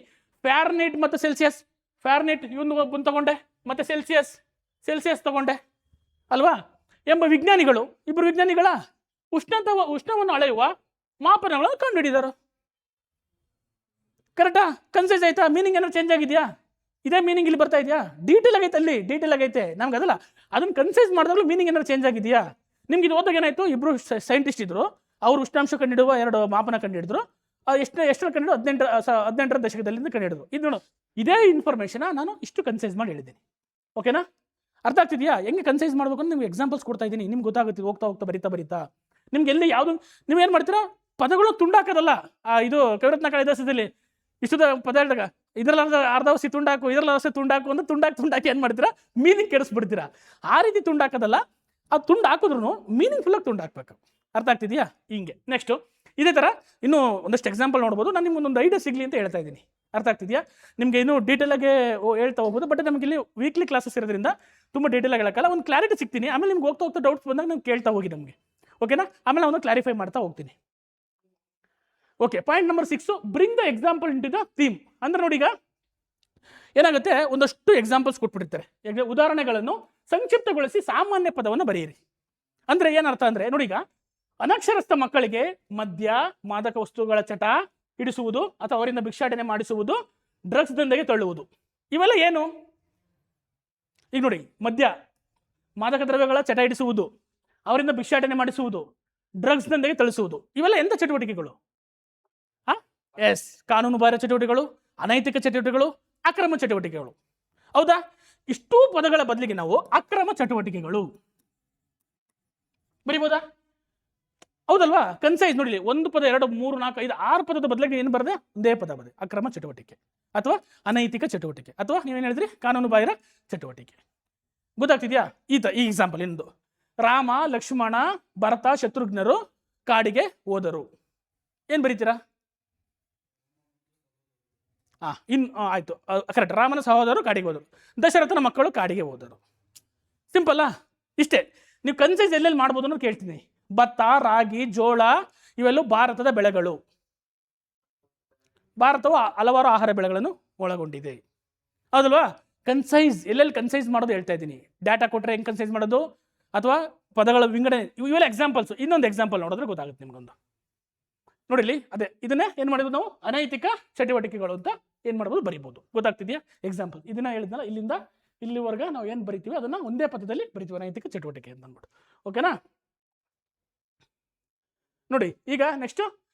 ಫ್ಯಾರನೈಟ್ ಮತ್ತು ಸೆಲ್ಸಿಯಸ್, ಫ್ಯಾರನೈಟ್ ಇವನು ತಗೊಂಡೆ, ಮತ್ತೆ ಸೆಲ್ಸಿಯಸ್ ತಗೊಂಡೆ ಅಲ್ವಾ, ಎಂಬ ವಿಜ್ಞಾನಿಗಳು, ಇಬ್ಬರು ವಿಜ್ಞಾನಿಗಳ ಉಷ್ಣವನ್ನು ಅಳೆಯುವ ಮಾಪನಗಳನ್ನು ಕಂಡುಹಿಡಿದರು. ಕರೆಕ್ಟಾ? ಕನ್ಸೈಸ್ ಆಯ್ತಾ? ಮೀನಿಂಗ್ ಏನಾದ್ರು ಚೇಂಜ್ ಆಗಿದೆಯಾ? ಇದೇ ಮೀನಿಂಗ್ ಇಲ್ಲಿ ಬರ್ತಾ ಇದೆಯಾ? ಡೀಟೇಲ್ ಆಗೈತೆ ನಮ್ಗೆ. ಅದಲ್ಲ, ಅದನ್ನು ಕನ್ಸೈಸ್ ಮಾಡಿದಾಗಲೂ ಮೀನಿಂಗ್ ಏನಾದ್ರು ಚೇಂಜ್ ಆಗಿದೆಯಾ? ನಿಮ್ಗೆ ಇದು ಓದಾಗ ಏನಾಯ್ತು, ಇಬ್ಬರು ಸೈಂಟಿಸ್ಟ್ ಇದ್ರು, ಅವರು ಉಷ್ಣಾಂಶ ಕಂಡುಹಿಡುವ 2 ಮಾಪನ ಕಂಡುಹಿಡಿದ್ರು. ಎಷ್ಟು ಕಂಡು 18ರ ದಶಕದಲ್ಲಿಂದ ಕಂಡುಹಿಡಿದ್ರು. ಇದು ಇದೇ ಇನ್ಫಾರ್ಮೇಷನ್ ನಾನು ಇಷ್ಟು ಕನ್ಸೈಸ್ ಮಾಡಿ ಹೇಳಿದ್ದೀನಿ. ಓಕೆನಾ? ಅರ್ಥ ಆಗ್ತಿದೆಯಾ? ಹೆಂಗೆ ಕನ್ಸೈಸ್ ಮಾಡ್ಬೇಕು ಅಂತ ನಿಮ್ಗೆ ಎಕ್ಸಾಂಪಲ್ಸ್ ಕೊಡ್ತಾ ಇದ್ದೀನಿ. ನಿಮ್ಗೆ ಗೊತ್ತಾಗುತ್ತೆ ಹೋಗ್ತಾ ಬರಿತಾ ನಿಮ್ಗೆ ಎಲ್ಲಿ ಯಾವುದು ನೀವೇನು ಮಾಡ್ತೀರಾ, ಪದಗಳು ತುಂಡಾಕೋದಲ್ಲ. ಇದು ಕವಿರತ್ನ ಕಾಳಿದಾಸದಲ್ಲಿ ಇಷ್ಟದ ಪದ ಹೇಳಿದಾಗ ಇದರಲ್ಲಿ ಅರ್ಧ ವಸಿ ತುಂಡಾಕು, ಇದರಲ್ಲಿ ವಸಿ ತುಂಡಾಕು ಅಂತ ತುಂಡಾಕಿ ಏನು ಮಾಡ್ತೀರಾ, ಮೀನಿಂಗ್ ಕೆಡಿಸ್ಬಿಡ್ತೀರಾ. ಆ ರೀತಿ ತುಂಡಾಕೋದಲ್ಲ. ಅದು ತುಂಡು ಹಾಕಿದ್ರು ಮೀನಿಂಗ್ ಫುಲ್ಲಾಗಿ ತುಂಡು ಹಾಕ್ಬೇಕು. ಅರ್ಥ ಆಗ್ತಿದೆಯಾ? ಹಿಂಗೆ. ನೆಕ್ಸ್ಟು ಇದೇ ಥರ ಇನ್ನೂ ಒಂದಷ್ಟು ಎಕ್ಸಾಂಪಲ್ ನೋಡ್ಬೋದು. ನಾನು ನಿಮ್ಗೆ ಒಂದು ಐಡಿಯಾ ಸಿಗಲಿ ಅಂತ ಹೇಳ್ತಾ ಇದ್ದೀನಿ. ಅರ್ಥ ಆಗ್ತಿದೆಯಾ? ನಿಮಗೆ ಇನ್ನೂ ಡೀಟೇಲಾಗಿ ಹೇಳ್ತಾ ಹೋಗ್ಬೋದು. ಬಟ್ ನಮಗೆ ಇಲ್ಲಿ ವೀಕ್ಲಿ ಕ್ಲಾಸಸ್ ಇರೋದ್ರಿಂದ ತುಂಬ ಡೀಟೇಲಾಗಿ ಹೇಳೋಕ್ಕಲ್ಲ. ಒಂದು ಕ್ಲಾರಿಟಿ ಸಿಗ್ತೀನಿ. ಆಮೇಲೆ ನಿಮ್ಗೆ ಹೋಗ್ತಾ ಹೋಗ್ತಾ ಡೌಟ್ಸ್ ಬಂದಾಗ ನಾನು ಕೇಳ್ತಾ ಹೋಗಿ ನಮಗೆ, ಓಕೆನಾ? ಆಮೇಲೆ ಅವನು ಕ್ಲಾರಿಫೈ ಮಾಡ್ತಾ ಹೋಗ್ತೀನಿ. Okay, point number 6, bring the example into the theme. ಅಂದ್ರೆ ನೋಡಿ, ಈಗ ಏನಾಗುತ್ತೆ, ಒಂದಷ್ಟು ಎಕ್ಸಾಂಪಲ್ಸ್ ಕೊಟ್ಬಿಟ್ಟಿರ್ತಾರೆ. ಉದಾಹರಣೆಗಳನ್ನು ಸಂಕ್ಷಿಪ್ತಗೊಳಿಸಿ ಸಾಮಾನ್ಯ ಪದವನ್ನು ಬರೆಯಿರಿ. ಅಂದ್ರೆ ಏನರ್ಥ ಅಂದ್ರೆ ನೋಡಿ, ಈಗ ಅನಕ್ಷರಸ್ಥ ಮಕ್ಕಳಿಗೆ ಮದ್ಯ, ಮಾದಕ ವಸ್ತುಗಳ ಚಟ ಹಿಡಿಸುವುದು ಅಥವಾ ಅವರಿಂದ ಭಿಕ್ಷಾಟನೆ ಮಾಡಿಸುವುದು, ಡ್ರಗ್ಸ್ ದಂಧೆಗೆ ತಳ್ಳುವುದು, ಇವೆಲ್ಲ ಏನು? ಈಗ ನೋಡಿ, ಮದ್ಯ, ಮಾದಕ ದ್ರವ್ಯಗಳ ಚಟ ಹಿಡಿಸುವುದು, ಅವರಿಂದ ಭಿಕ್ಷಾಟನೆ ಮಾಡಿಸುವುದು, ಡ್ರಗ್ಸ್ ದಂಧೆಗೆ ತಳಿಸುವುದು, ಇವೆಲ್ಲ ಎಂಥ ಚಟುವಟಿಕೆಗಳು? ಎಸ್, ಕಾನೂನು ಬಾಹಿರ ಚಟುವಟಿಕೆಗಳು, ಅನೈತಿಕ ಚಟುವಟಿಕೆಗಳು, ಅಕ್ರಮ ಚಟುವಟಿಕೆಗಳು. ಹೌದಾ? ಇಷ್ಟೂ ಪದಗಳ ಬದಲಿಗೆ ನಾವು ಅಕ್ರಮ ಚಟುವಟಿಕೆಗಳು ಬರಿಬೋದಾ? ಹೌದಲ್ವಾ? ಕನ್ಸೈಸ್ ನೋಡಿ, 1 ಪದ 2 3 4 5 6 ಪದದ ಬದಲಿಗೆ ಏನು ಬರದೆ? ಒಂದೇ ಪದ ಬರದೆ, ಅಕ್ರಮ ಚಟುವಟಿಕೆ ಅಥವಾ ಅನೈತಿಕ ಚಟುವಟಿಕೆ ಅಥವಾ ನೀವೇನು ಹೇಳಿದ್ರಿ, ಕಾನೂನು ಬಾಹಿರ ಚಟುವಟಿಕೆ. ಗೊತ್ತಾಗ್ತಿದ್ಯಾ? ಈ ಎಕ್ಸಾಂಪಲ್ ಇನ್ನೊಂದು, ರಾಮ, ಲಕ್ಷ್ಮಣ, ಭರತ, ಶತ್ರುಘ್ನರು ಕಾಡಿಗೆ ಹೋದರು. ಏನು ಬರೀತೀರಾ? ಆಯ್ತು, ಕರೆಕ್ಟ್. ರಾಮನ ಸಹೋದರರು ಕಾಡಿಗೆ ಹೋದರು, ದಶರಥನ ಮಕ್ಕಳು ಕಾಡಿಗೆ ಹೋದರು. ಸಿಂಪಲ್ಲಾ? ಇಷ್ಟೇ. ನೀವು ಕನ್ಸೈಸ್ ಎಲ್ಲೆಲ್ಲಿ ಮಾಡ್ಬೋದು ಅನ್ನೋದು ಕೇಳ್ತೀನಿ. ಭತ್ತ, ರಾಗಿ, ಜೋಳ ಇವೆಲ್ಲೂ ಭಾರತದ ಬೆಳೆಗಳು. ಭಾರತವು ಹಲವಾರು ಆಹಾರ ಬೆಳೆಗಳನ್ನು ಒಳಗೊಂಡಿದೆ. ಹೌದಲ್ವಾ? ಕನ್ಸೈಸ್ ಎಲ್ಲೆಲ್ಲಿ ಕನ್ಸೈಸ್ ಮಾಡೋದು ಹೇಳ್ತಾ ಇದ್ದೀನಿ. ಡಾಟಾ ಕೊಟ್ಟರೆ ಹೆಂಗೆ ಕನ್ಸೈಸ್ ಮಾಡೋದು, ಅಥವಾ ಪದಗಳ ವಿಂಗಡಣೆ, ಇವೆಲ್ಲ ಎಕ್ಸಾಂಪಲ್ಸ್. ಇನ್ನೊಂದು ಎಕ್ಸಾಂಪಲ್ ನೋಡಿದ್ರೆ ಗೊತ್ತಾಗುತ್ತೆ ನಿಮ್ಗೊಂದು. ನೋಡಿಲಿ, ಅದೇ ಇದನ್ನೇ ಏನು ಮಾಡಿಬೋದು ನಾವು, ಅನೈತಿಕ ಚಟುವಟಿಕೆಗಳು ಅಂತ ಏನು ಮಾಡ್ಬೋದು, ಬರಿಬೋದು. ಗೊತ್ತಾಗ್ತಿದೆಯಾ? ಎಕ್ಸಾಂಪಲ್ ಇದನ್ನ ಹೇಳಿದ್ನಲ್ಲ, ಇಲ್ಲಿಂದ ಇಲ್ಲಿವರೆಗೆ ನಾವು ಏನು ಬರಿತೀವಿ ಅದನ್ನ ಒಂದೇ ಪದದಲ್ಲಿ ಬರಿತೀವಿ, ಅನೈತಿಕ ಚಟುವಟಿಕೆ ಅಂತ ಅಂದ್ಬಿಟ್ಟು. ಓಕೆನಾ? ನೋಡಿ, ಈಗ next,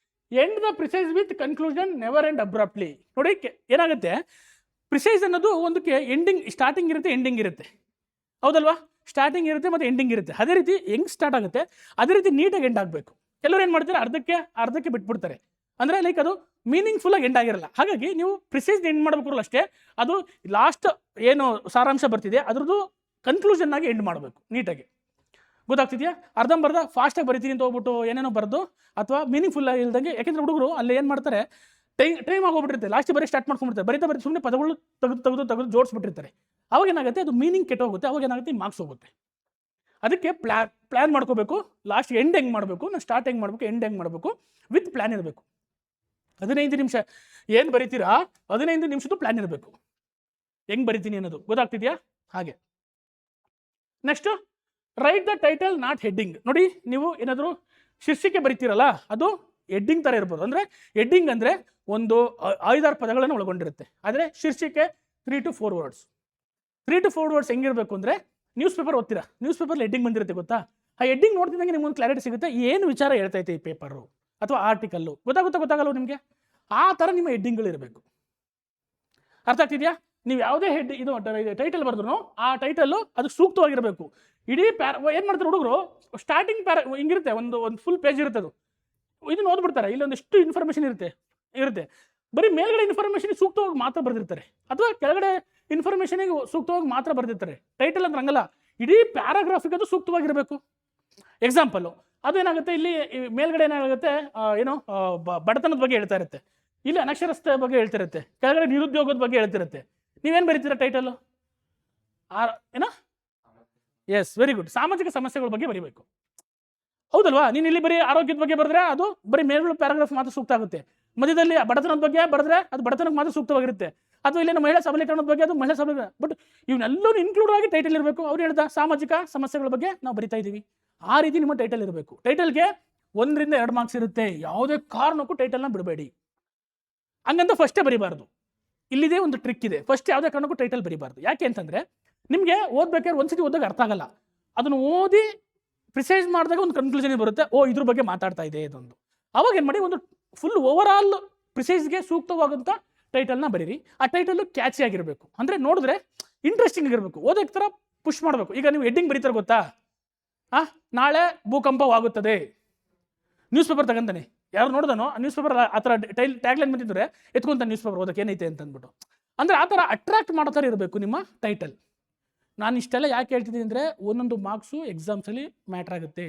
end the precise with conclusion, never end abruptly. ನೋಡಿ, ಏನಾಗುತ್ತೆ, ಪ್ರಿಸೈಸ್ ಅನ್ನೋದು ಒಂದಕ್ಕೆ ಎಂಡಿಂಗ್, ಸ್ಟಾರ್ಟಿಂಗ್ ಇರುತ್ತೆ, ಎಂಡಿಂಗ್ ಇರುತ್ತೆ. ಹೌದಲ್ವಾ? ಸ್ಟಾರ್ಟಿಂಗ್ ಇರುತ್ತೆ ಮತ್ತು ಎಂಡಿಂಗ್ ಇರುತ್ತೆ. ಅದೇ ರೀತಿ ಹೆಂಗ್ ಸ್ಟಾರ್ಟ್ ಆಗುತ್ತೆ ಅದೇ ರೀತಿ ನೀಟಾಗಿ ಎಂಡ್ ಆಗಬೇಕು. ಕೆಲವರು ಏನು ಮಾಡ್ತಾರೆ, ಅರ್ಧಕ್ಕೆ ಬಿಟ್ಬಿಡ್ತಾರೆ. ಅಂದರೆ ಲೈಕ್ ಅದು ಮೀನಿಂಗ್ಫುಲ್ ಆಗಿ ಎಂಡ್ ಆಗಿರಲ್ಲ. ಹಾಗಾಗಿ ನೀವು ಪ್ರಿಸೈಸ್ ಎಂಡ್ ಮಾಡಬೇಕು ಅಷ್ಟೇ, ಅದು ಲಾಸ್ಟ್ ಏನು ಸಾರಾಂಶ ಬರ್ತಿದೆ ಅದ್ರದ್ದು ಕನ್ಕ್ಲೂಷನ್ ಆಗಿ ಎಂಡ್ ಮಾಡಬೇಕು ನೀಟಾಗಿ. ಗೊತ್ತಾಗ್ತಿದೆಯಾ? ಅರ್ಧಂಬರ್ಧ ಫಾಸ್ಟಾಗಿ ಬರಿತೀನಿ ಅಂತ ಹೋಗ್ಬಿಟ್ಟು ಏನೇನೋ ಬರೆದು ಅಥವಾ ಮೀನಿಂಗ್ಫುಲ್ ಆಗಿ ಇಲ್ದಂಗೆ, ಯಾಕೆಂದ್ರೆ ಹುಡುಗರು ಅಲ್ಲಿ ಏನು ಮಾಡ್ತಾರೆ, ಟೈಮ್ ಆಗೋಗ್ಬಿಟ್ಟಿರುತ್ತೆ, ಲಾಸ್ಟ್ ಬರೀ ಸ್ಟಾರ್ಟ್ ಮಾಡ್ಕೊಂಡ್ಬಿಡ್ತಾರೆ, ಬರೀತಾ ಸುಮ್ಮನೆ ಪದಗಳು ತೆಗೆದು ಜೋಡಿಸ್ಬಿಟ್ಟಿರ್ತಾರೆ. ಅವಾಗ ಏನಾಗುತ್ತೆ, ಅದು ಮೀನಿಂಗ್ ಕೆಟ್ಟೋಗುತ್ತೆ. ಅವಾಗ ಏನಾಗುತ್ತೆ, ಮಾರ್ಕ್ಸ್ ಹೋಗುತ್ತೆ. ಅದಕ್ಕೆ ಪ್ಲ್ಯಾನ್ ಮಾಡ್ಕೋಬೇಕು. ಲಾಸ್ಟ್ ಎಂಡ್ ಹೆಂಗೆ ಮಾಡಬೇಕು, ನಾನು ಸ್ಟಾರ್ಟ್ ಹೆಂಗೆ ಮಾಡಬೇಕು, ಎಂಡ್ ಹೆಂಗೆ ಮಾಡಬೇಕು, ವಿತ್ ಪ್ಲ್ಯಾನ್ ಇರಬೇಕು. 15 ನಿಮಿಷ ಏನು ಬರಿತೀರಾ, 15 ನಿಮಿಷದ್ದು ಪ್ಲ್ಯಾನ್ ಇರಬೇಕು, ಹೆಂಗೆ ಬರಿತೀನಿ ಅನ್ನೋದು. ಗೊತ್ತಾಗ್ತಿದೆಯಾ? ಹಾಗೆ next, right the title not heading. ನೋಡಿ, ನೀವು ಏನಾದರೂ ಶೀರ್ಷಿಕೆ ಬರಿತೀರಲ್ಲ, ಅದು ಹೆಡ್ಡಿಂಗ್ ಥರ ಇರ್ಬೋದು. ಅಂದರೆ ಹೆಡ್ಡಿಂಗ್ ಅಂದರೆ ಒಂದು 5-6 ಪದಗಳನ್ನು ಒಳಗೊಂಡಿರುತ್ತೆ. ಆದರೆ ಶೀರ್ಷಿಕೆ 3 to 4 ವರ್ಡ್ಸ್. 3 to 4 ವರ್ಡ್ಸ್ ಹೆಂಗಿರಬೇಕು ಅಂದರೆ, ನ್ಯೂಸ್ ಪೇಪರ್ ಓದ್ತೀರಾ, ನ್ಯೂಸ್ ಪೇಪರ್ಲಿ ಹೆಡ್ಡಿಂಗ್ ಬಂದಿರುತ್ತೆ ಗೊತ್ತಾ? ಆ ಹೆಡ್ಡಿಂಗ್ ನೋಡ್ತಿದ್ದಂಗೆ ನಿಮ್ಗೊಂದು ಕ್ಲಾರಿಟಿ ಸಿಗುತ್ತೆ, ಏನು ವಿಚಾರ ಹೇಳ್ತೈತೆ ಈ ಪೇಪರು ಅಥವಾ ಆರ್ಟಿಕಲ್ಲು. ಗೊತ್ತಾಗಲ್ಲ ನಿಮಗೆ? ಆ ಥರ ನಿಮ್ಮ ಹೆಡ್ಡಿಂಗ್ಗಳಿರಬೇಕು. ಅರ್ಥ ಆಗ್ತಿದೆಯಾ? ನೀವು ಯಾವುದೇ ಇದು ಟೈಟಲ್ ಬರೆದ್ರು ಆ ಟೈಟಲ್ಲು ಅದಕ್ಕೆ ಸೂಕ್ತವಾಗಿರಬೇಕು. ಇಡೀ ಏನು ಮಾಡ್ತಾರೆ ಹುಡುಗರು, ಸ್ಟಾರ್ಟಿಂಗ್ ಹಿಂಗಿರುತ್ತೆ, ಒಂದು ಫುಲ್ ಪೇಜ್ ಇರುತ್ತೆ, ಅದು ಇದನ್ನು ಓದ್ಬಿಡ್ತಾರೆ. ಇಲ್ಲೊಂದಿಷ್ಟು ಇನ್ಫಾರ್ಮೇಷನ್ ಇರುತ್ತೆ, ಬರೀ ಮೇಲ್ಗಡೆ ಇನ್ಫಾರ್ಮೇಷನ್ ಸೂಕ್ತವಾಗಿ ಮಾತ್ರ ಬರೆದಿರ್ತಾರೆ, ಅಥವಾ ಕೆಳಗಡೆ ಇನ್ಫಾರ್ಮೇಷನಿಗೆ ಸೂಕ್ತವಾಗಿ ಮಾತ್ರ ಬರೆದಿರ್ತಾರೆ. ಟೈಟಲ್ ಅಂದ್ರೆ ಹಂಗಲ್ಲ, ಇಡೀ ಪ್ಯಾರಾಗ್ರಾಫಿಗೆ ಅದು ಸೂಕ್ತವಾಗಿರಬೇಕು. ಎಕ್ಸಾಂಪಲ್ಲು ಅದೇನಾಗುತ್ತೆ, ಇಲ್ಲಿ ಮೇಲ್ಗಡೆ ಏನಾಗುತ್ತೆ, ಏನೋ ಬಡತನದ ಬಗ್ಗೆ ಹೇಳ್ತಾ ಇರುತ್ತೆ, ಇಲ್ಲಿ ಅನಕ್ಷರಸ್ಥ ಬಗ್ಗೆ ಹೇಳ್ತಿರುತ್ತೆ, ಕೆಳಗಡೆ ನಿರುದ್ಯೋಗದ ಬಗ್ಗೆ ಹೇಳ್ತಿರುತ್ತೆ. ನೀವೇನು ಬರೀತೀರಾ ಟೈಟಲ್ಲು? ಏನೋ ಎಸ್, ವೆರಿ ಗುಡ್, ಸಾಮಾಜಿಕ ಸಮಸ್ಯೆಗಳ ಬಗ್ಗೆ ಬರೀಬೇಕು. ಹೌದಲ್ವಾ? ನೀನು ಇಲ್ಲಿ ಬರೀ ಆರೋಗ್ಯದ ಬಗ್ಗೆ ಬರೆದ್ರೆ ಅದು ಬರೀ ಮೇಲ್ಗಡೆ ಪ್ಯಾರಾಗ್ರಾಫ್ ಮಾತ್ರ ಸೂಕ್ತ ಆಗುತ್ತೆ. ಮಧ್ಯದಲ್ಲಿ ಬಡತನದ ಬಗ್ಗೆ ಬರೆದ್ರೆ ಅದು ಬಡತನಕ್ಕೆ ಮಾತ್ರ ಸೂಕ್ತವಾಗಿರುತ್ತೆ. ಅಥವಾ ಇಲ್ಲೇನು ಮಹಿಳಾ ಸಬಲೀಕರಣದ ಬಗ್ಗೆ ಅದು ಮಹಿಳಾ ಸಬಲೀಕರಣ. ಬಟ್ ಇವನ್ನೆಲ್ಲೂ ಇನ್ಕ್ಲೂಡ್ ಆಗಿ ಟೈಟಲ್ ಇರಬೇಕು. ಅವ್ರು ಹೇಳ್ದ ಸಾಮಾಜಿಕ ಸಮಸ್ಯೆಗಳ ಬಗ್ಗೆ ನಾವು ಬರಿತಾ ಇದ್ದೀವಿ, ಆ ರೀತಿ ನಿಮ್ಮ ಟೈಟಲ್ ಇರಬೇಕು. ಟೈಟಲ್ಗೆ 1 ರಿಂದ 2 ಮಾರ್ಕ್ಸ್ ಇರುತ್ತೆ. ಯಾವುದೇ ಕಾರಣಕ್ಕೂ ಟೈಟಲ್ನ ಬಿಡಬೇಡಿ. ಹಂಗಂತ ಫಸ್ಟೇ ಬರಿಬಾರ್ದು. ಇಲ್ಲಿದೆ ಒಂದು ಟ್ರಿಕ್ ಇದೆ, ಫಸ್ಟ್ ಯಾವುದೇ ಕಾರಣಕ್ಕೂ ಟೈಟಲ್ ಬರಿಬಾರ್ದು. ಯಾಕೆ ಅಂತಂದರೆ ನಿಮಗೆ ಓದ್ಬೇಕಾದ್ರೆ ಒಂದ್ಸತಿ ಓದಾಗ ಅರ್ಥ ಆಗಲ್ಲ. ಅದನ್ನು ಓದಿ ಪ್ರಿಸೈಸ್ ಮಾಡಿದಾಗ ಒಂದು ಕನ್ಕ್ಲೂಷನ್ ಬರುತ್ತೆ, ಓ ಇದ್ರ ಬಗ್ಗೆ ಮಾತಾಡ್ತಾ ಇದೆ ಇದೊಂದು. ಅವಾಗ ಏನು ಮಾಡಿ, ಒಂದು ಫುಲ್ ಓವರ್ ಆಲ್ ಪ್ರಿಸೈಸ್ಗೆ ಸೂಕ್ತವಾದಂಥ ಟೈಟಲ್ನ ಬರೀರಿ. ಆ ಟೈಟಲ್ಲು ಕ್ಯಾಚಿ ಆಗಿರಬೇಕು, ಅಂದರೆ ನೋಡಿದ್ರೆ ಇಂಟ್ರೆಸ್ಟಿಂಗ್ ಆಗಿರಬೇಕು, ಓದೋಕ್ಕೆ ಥರ ಪುಷ್ ಮಾಡಬೇಕು. ಈಗ ನೀವು ಹೆಡ್ಡಿಂಗ್ ಬರೀತಾರೆ ಗೊತ್ತಾ, ನಾಳೆ ಭೂಕಂಪವಾಗುತ್ತದೆ, ನ್ಯೂಸ್ ಪೇಪರ್ ತಗೊಂತಾನೆ, ಯಾರು ನೋಡ್ದಾನೋ ಆ ನ್ಯೂಸ್ ಪೇಪರ್ ಆ ಥರ ಟ್ಯಾಗ್ಲೈನ್ ಬಂದಿದ್ರೆ ಎತ್ಕೊಂತ ನ್ಯೂಸ್ ಪೇಪರ್ ಓದಕ್ಕೆ ಏನೈತೆ ಅಂತ ಅಂದ್ಬಿಟ್ಟು. ಅಂದರೆ ಆ ಥರ ಅಟ್ರಾಕ್ಟ್ ಮಾಡೋ ಥರ ಇರಬೇಕು ನಿಮ್ಮ ಟೈಟಲ್. ನಾನು ಇಷ್ಟೆಲ್ಲ ಯಾಕೆ ಹೇಳ್ತಿದ್ದೀನಿ ಅಂದರೆ, ಒಂದೊಂದು ಮಾರ್ಕ್ಸು ಎಕ್ಸಾಮ್ಸಲ್ಲಿ ಮ್ಯಾಟ್ರ್ ಆಗುತ್ತೆ.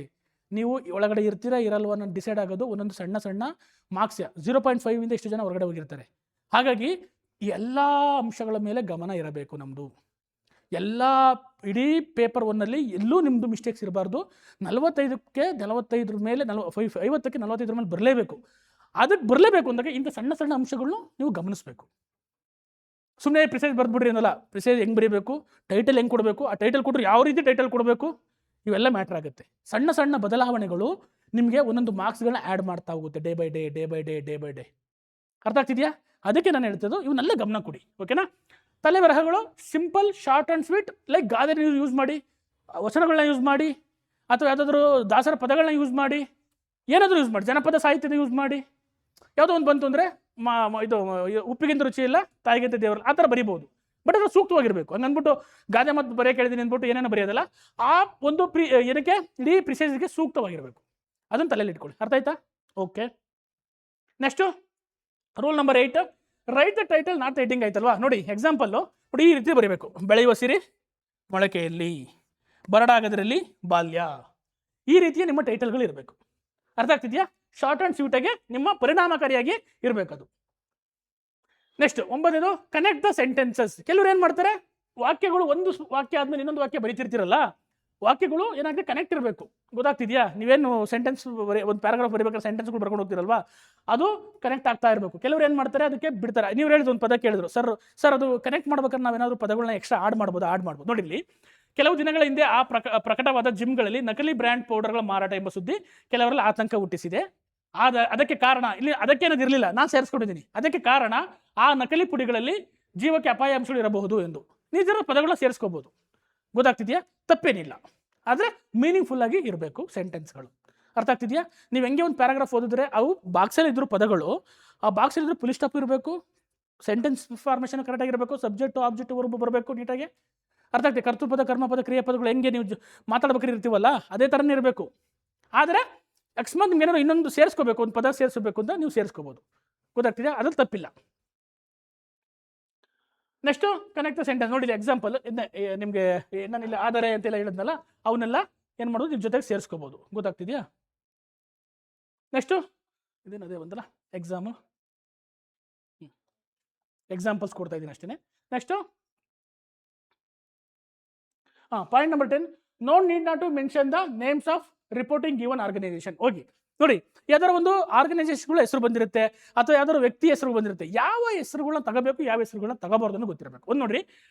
ನೀವು ಒಳಗಡೆ ಇರ್ತೀರಾ ಇರಲ್ವ ಅನ್ನೋದು ಡಿಸೈಡ್ ಆಗೋದು ಒಂದೊಂದು ಸಣ್ಣ ಸಣ್ಣ ಮಾರ್ಕ್ಸ್ 0.5 ಇಷ್ಟು ಜನ ಹೊರಗಡೆ ಹೋಗಿರ್ತಾರೆ. ಹಾಗಾಗಿ ಎಲ್ಲ ಅಂಶಗಳ ಮೇಲೆ ಗಮನ ಇರಬೇಕು ನಮ್ಮದು. ಎಲ್ಲ ಇಡೀ ಪೇಪರ್ 1ನಲ್ಲಿ ಎಲ್ಲೂ ನಿಮ್ಮದು ಮಿಸ್ಟೇಕ್ಸ್ ಇರಬಾರ್ದು. 45ಕ್ಕೆ 45 ಮೇಲೆ 50ಕ್ಕೆ 45 ಮೇಲೆ ಬರಲೇಬೇಕು. ಅದಕ್ಕೆ ಬರಲೇಬೇಕು ಅಂದಾಗ ಇಂಥ ಸಣ್ಣ ಸಣ್ಣ ಅಂಶಗಳನ್ನು ನೀವು ಗಮನಿಸಬೇಕು. ಸುಮ್ಮನೆ ಪ್ರಿಸೈಸ್ ಬರೆದ್ಬಿಡ್ರಿ ಅನ್ನಲ್ಲ. ಪ್ರಿಸೈಸ್ ಹೆಂಗೆ ಬರೀಬೇಕು, ಟೈಟಲ್ ಹೆಂಗೆ ಕೊಡಬೇಕು, ಆ ಟೈಟಲ್ ಕೊಟ್ಟರೆ ಯಾವ ರೀತಿ ಟೈಟಲ್ ಕೊಡಬೇಕು, ಇವೆಲ್ಲ ಮ್ಯಾಟ್ರ್ ಆಗುತ್ತೆ. ಸಣ್ಣ ಸಣ್ಣ ಬದಲಾವಣೆಗಳು ನಿಮಗೆ ಒಂದೊಂದು ಮಾರ್ಕ್ಸ್ಗಳನ್ನ ಆ್ಯಡ್ ಮಾಡ್ತಾ ಹೋಗುತ್ತೆ ಡೇ ಬೈ ಡೇ. ಅರ್ಥ ಆಗ್ತಿದೆಯಾ? ಅದಕ್ಕೆ ನಾನು ಹೇಳ್ತಿದ್ದು ಇವನ್ನೆಲ್ಲ ಗಮನ ಕೊಡಿ. ಓಕೆನಾ? ತಲೆ ಬರಹಗಳು simple, short and sweet, like ಗಾದೆ ಯೂಸ್ ಮಾಡಿ, ವಚನಗಳನ್ನ ಯೂಸ್ ಮಾಡಿ, ಅಥವಾ ಯಾವುದಾದ್ರೂ ದಾಸರ ಪದಗಳನ್ನ ಯೂಸ್ ಮಾಡಿ, ಏನಾದರೂ ಯೂಸ್ ಮಾಡಿ, ಜನಪದ ಸಾಹಿತ್ಯದ ಯೂಸ್ ಮಾಡಿ. ಯಾವುದೋ ಒಂದು ಬಂತು ಅಂದರೆ ಇದು ಉಪ್ಪಿಗಿಂತ ರುಚಿ ಇಲ್ಲ ತಾಯಿಗಿಂತ ದೇವರು, ಆ ಥರ ಬರೀಬೋದು. ಬಟ್ ಅದು ಸೂಕ್ತವಾಗಿರಬೇಕು. ಹಂಗಂದ್ಬಿಟ್ಟು ಗಾದೆ ಮತ್ತು ಬರೆಯೋಕೆ ಹೇಳಿದ್ದೀನಿ ಅಂದ್ಬಿಟ್ಟು ಏನೇನೋ ಬರೆಯೋದಲ್ಲ. ಆ ಒಂದು ಏನಕ್ಕೆ ಇಡೀ ಪ್ರಿಸೈಸ್ಗೆ ಸೂಕ್ತವಾಗಿರಬೇಕು. ಅದನ್ನು ತಲೆಯಲ್ಲಿ ಇಟ್ಕೊಳ್ಳಿ. ಅರ್ಥ ಆಯ್ತಾ? Okay. Next rule number 8, right the title not the heading. ಆಯ್ತಲ್ವಾ? ನೋಡಿ ಎಕ್ಸಾಂಪಲ್ಲು ನೋಡಿ, ಈ ರೀತಿ ಬರೀಬೇಕು. ಬೆಳೆಯುವ ಸಿರಿ ಮೊಳಕೆಯಲ್ಲಿ, ಬರಡಾಗದರಲ್ಲಿ ಬಾಲ್ಯ. ಈ ರೀತಿಯ ನಿಮ್ಮ ಟೈಟಲ್ಗಳು ಇರಬೇಕು. ಅರ್ಥ ಆಗ್ತಿದೆಯಾ? ಶಾರ್ಟ್ ಆ್ಯಂಡ್ ಸ್ವೀಟಾಗಿ ನಿಮ್ಮ ಪರಿಣಾಮಕಾರಿಯಾಗಿ ಇರಬೇಕದು. ನೆಕ್ಸ್ಟ್ 9ನೇದು, ಕನೆಕ್ಟ್ ದ ಸೆಂಟೆನ್ಸಸ್. ಕೆಲವರು ಏನು ಮಾಡ್ತಾರೆ, ವಾಕ್ಯಗಳು ಒಂದು ವಾಕ್ಯ ಆದಮೇಲೆ ಇನ್ನೊಂದು ವಾಕ್ಯ ಬರೀತಿರ್ತಿರಲ್ಲ, ವಾಕ್ಯಗಳು ಏನಾಗುತ್ತೆ ಕನೆಕ್ಟ್ ಇರಬೇಕು. ಗೊತ್ತಾಗ್ತಿದೆಯಾ? ನೀವೇನು ಸೆಂಟೆನ್ಸ್ ಒಂದು ಪ್ಯಾರಾಗ್ರಾಫ್ ಬರೀಬೇಕಾದ್ರೆ ಸೆಂಟೆನ್ಸ್ಗಳು ಬರ್ಕೊಂಡು ಹೋಗ್ತಿರಲ್ವಾ, ಅದು ಕನೆಕ್ಟ್ ಆಗ್ತಾ ಇರಬೇಕು. ಕೆಲವರು ಏನು ಮಾಡ್ತಾರೆ, ಅದಕ್ಕೆ ಬಿಡ್ತಾರೆ. ನೀವು ಹೇಳಿದ್ರು ಒಂದು ಪದ ಕೇಳಿದ್ರು, ಸರ್ ಅದು ಕನೆಕ್ಟ್ ಮಾಡ್ಬೇಕಾದ್ರೆ ನಾವೇನಾದರೂ ಪದಗಳನ್ನ ಎಕ್ಸ್ಟ್ರಾ ಆಡ್ ಮಾಡ್ಬೋದು. ನೋಡಿ ಇಲ್ಲಿ, ಕೆಲವು ದಿನಗಳ ಹಿಂದೆ ಪ್ರಕಟವಾದ ಜಿಮ್ಗಳಲ್ಲಿ ನಕಲಿ ಬ್ರ್ಯಾಂಡ್ ಪೌಡರ್ಗಳ ಮಾರಾಟ ಎಂಬ ಸುದ್ದಿ ಕೆಲವರಲ್ಲಿ ಆತಂಕ ಹುಟ್ಟಿಸಿದೆ. ಅದಕ್ಕೆ ಕಾರಣ ಇಲ್ಲಿ ಅದಕ್ಕೇನದು ಇರಲಿಲ್ಲ, ನಾನು ಸೇರಿಸ್ಕೊಂಡಿದ್ದೀನಿ. ಅದಕ್ಕೆ ಕಾರಣ ಆ ನಕಲಿ ಪುಡಿಗಳಲ್ಲಿ ಜೀವಕ್ಕೆ ಅಪಾಯ ಅಂಶಗಳು ಇರಬಹುದು ಎಂದು. ನಿಜರ ಪದಗಳನ್ನ ಸೇರಿಸ್ಕೋಬಹುದು. ಗೊತ್ತಾಗ್ತಿದೆಯಾ? ತಪ್ಪೇನಿಲ್ಲ. ಆದರೆ ಮೀನಿಂಗ್ಫುಲ್ ಆಗಿ ಇರಬೇಕು ಸೆಂಟೆನ್ಸ್ಗಳು. ಅರ್ಥ ಆಗ್ತಿದೆಯಾ? ನೀವು ಹೆಂಗೆ ಒಂದು ಪ್ಯಾರಾಗ್ರಾಫ್ ಓದಿದ್ರೆ ಅವು ಬಾಕ್ಸಲ್ಲಿ ಇದ್ರು ಪದಗಳು, ಆ ಬಾಕ್ಸಲ್ಲಿ ಇದ್ರು ಫುಲ್ ಸ್ಟಾಪ್ ಇರಬೇಕು, ಸೆಂಟೆನ್ಸ್ ಫಾರ್ಮೇಷನ್ ಕರೆಕ್ಟಾಗಿರಬೇಕು, ಸಬ್ಜೆಕ್ಟು ಆಬ್ಜೆಕ್ಟ್ ವರ್ಬ್ ಬರಬೇಕು ನೀಟಾಗಿ. ಅರ್ಥ ಆಗ್ತದೆ? ಕರ್ತೃಪದ, ಕರ್ಮಪದ, ಕ್ರಿಯಾಪದಗಳು ಹೆಂಗೆ ನೀವು ಮಾತಾಡ್ಬೇಕಾದ್ರೆ ಇರ್ತೀವಲ್ಲ, ಅದೇ ಥರನೇ ಇರಬೇಕು. ಆದರೆ ಅಕಸ್ಮಾತ್ ನಿಮ್ಗೆ ಏನಾದ್ರು ಇನ್ನೊಂದು ಸೇರಿಸ್ಕೋಬೇಕು, ಒಂದು ಪದ ಸೇರಿಸಬೇಕು ಅಂತ ನೀವು ಸೇರಿಸ್ಕೋಬೋದು. ಗೊತ್ತಾಗ್ತಿದೆಯಾ? ಅದ್ರಲ್ಲಿ ತಪ್ಪಿಲ್ಲ. Next connect sentence. ನೋಡಿ ಎಕ್ಸಾಂಪಲ್ ನಿಮಗೆ ನಾನಿಲ್ಲ ಆದರೆ ಅಂತೆಲ್ಲ ಹೇಳಿದ್ನಲ್ಲ, ಅವನ್ನೆಲ್ಲ ಏನು ಮಾಡೋದು ನಿಮ್ಮ ಜೊತೆಗೆ ಸೇರಿಸ್ಕೋಬೋದು. ಗೊತ್ತಾಗ್ತಿದೆಯಾ? ನೆಕ್ಸ್ಟು ಇದೇನದೇ ಒಂದಲ್ಲ ಎಕ್ಸಾಂಪಲ್ಸ್ ಕೊಡ್ತಾ ಇದ್ದೀನಿ ಅಷ್ಟೇ. Next point number 10, no need not to mention the names of reporting given organisation. ಹೋಗಿ ನೋಡಿ, ಯಾವ್ದಾರು ಒಂದು ಆರ್ಗನೈಸೇಷನ್ಗಳ ಹೆಸರು ಬಂದಿರುತ್ತೆ, ಅಥವಾ ಯಾವ್ದಾದ್ರು ವ್ಯಕ್ತಿ ಹೆಸರು ಬಂದಿರುತ್ತೆ. ಯಾವ ಹೆಸರುಗಳನ್ನ ತಗೋಬೇಕು, ಯಾವ ಹೆಸರುಗಳನ್ನ ತಗೋಬಾರ್ದು ಅನ್ನೋ ಗೊತ್ತಿರಬೇಕು. ಒಂದು ನೋಡ್ರಿ,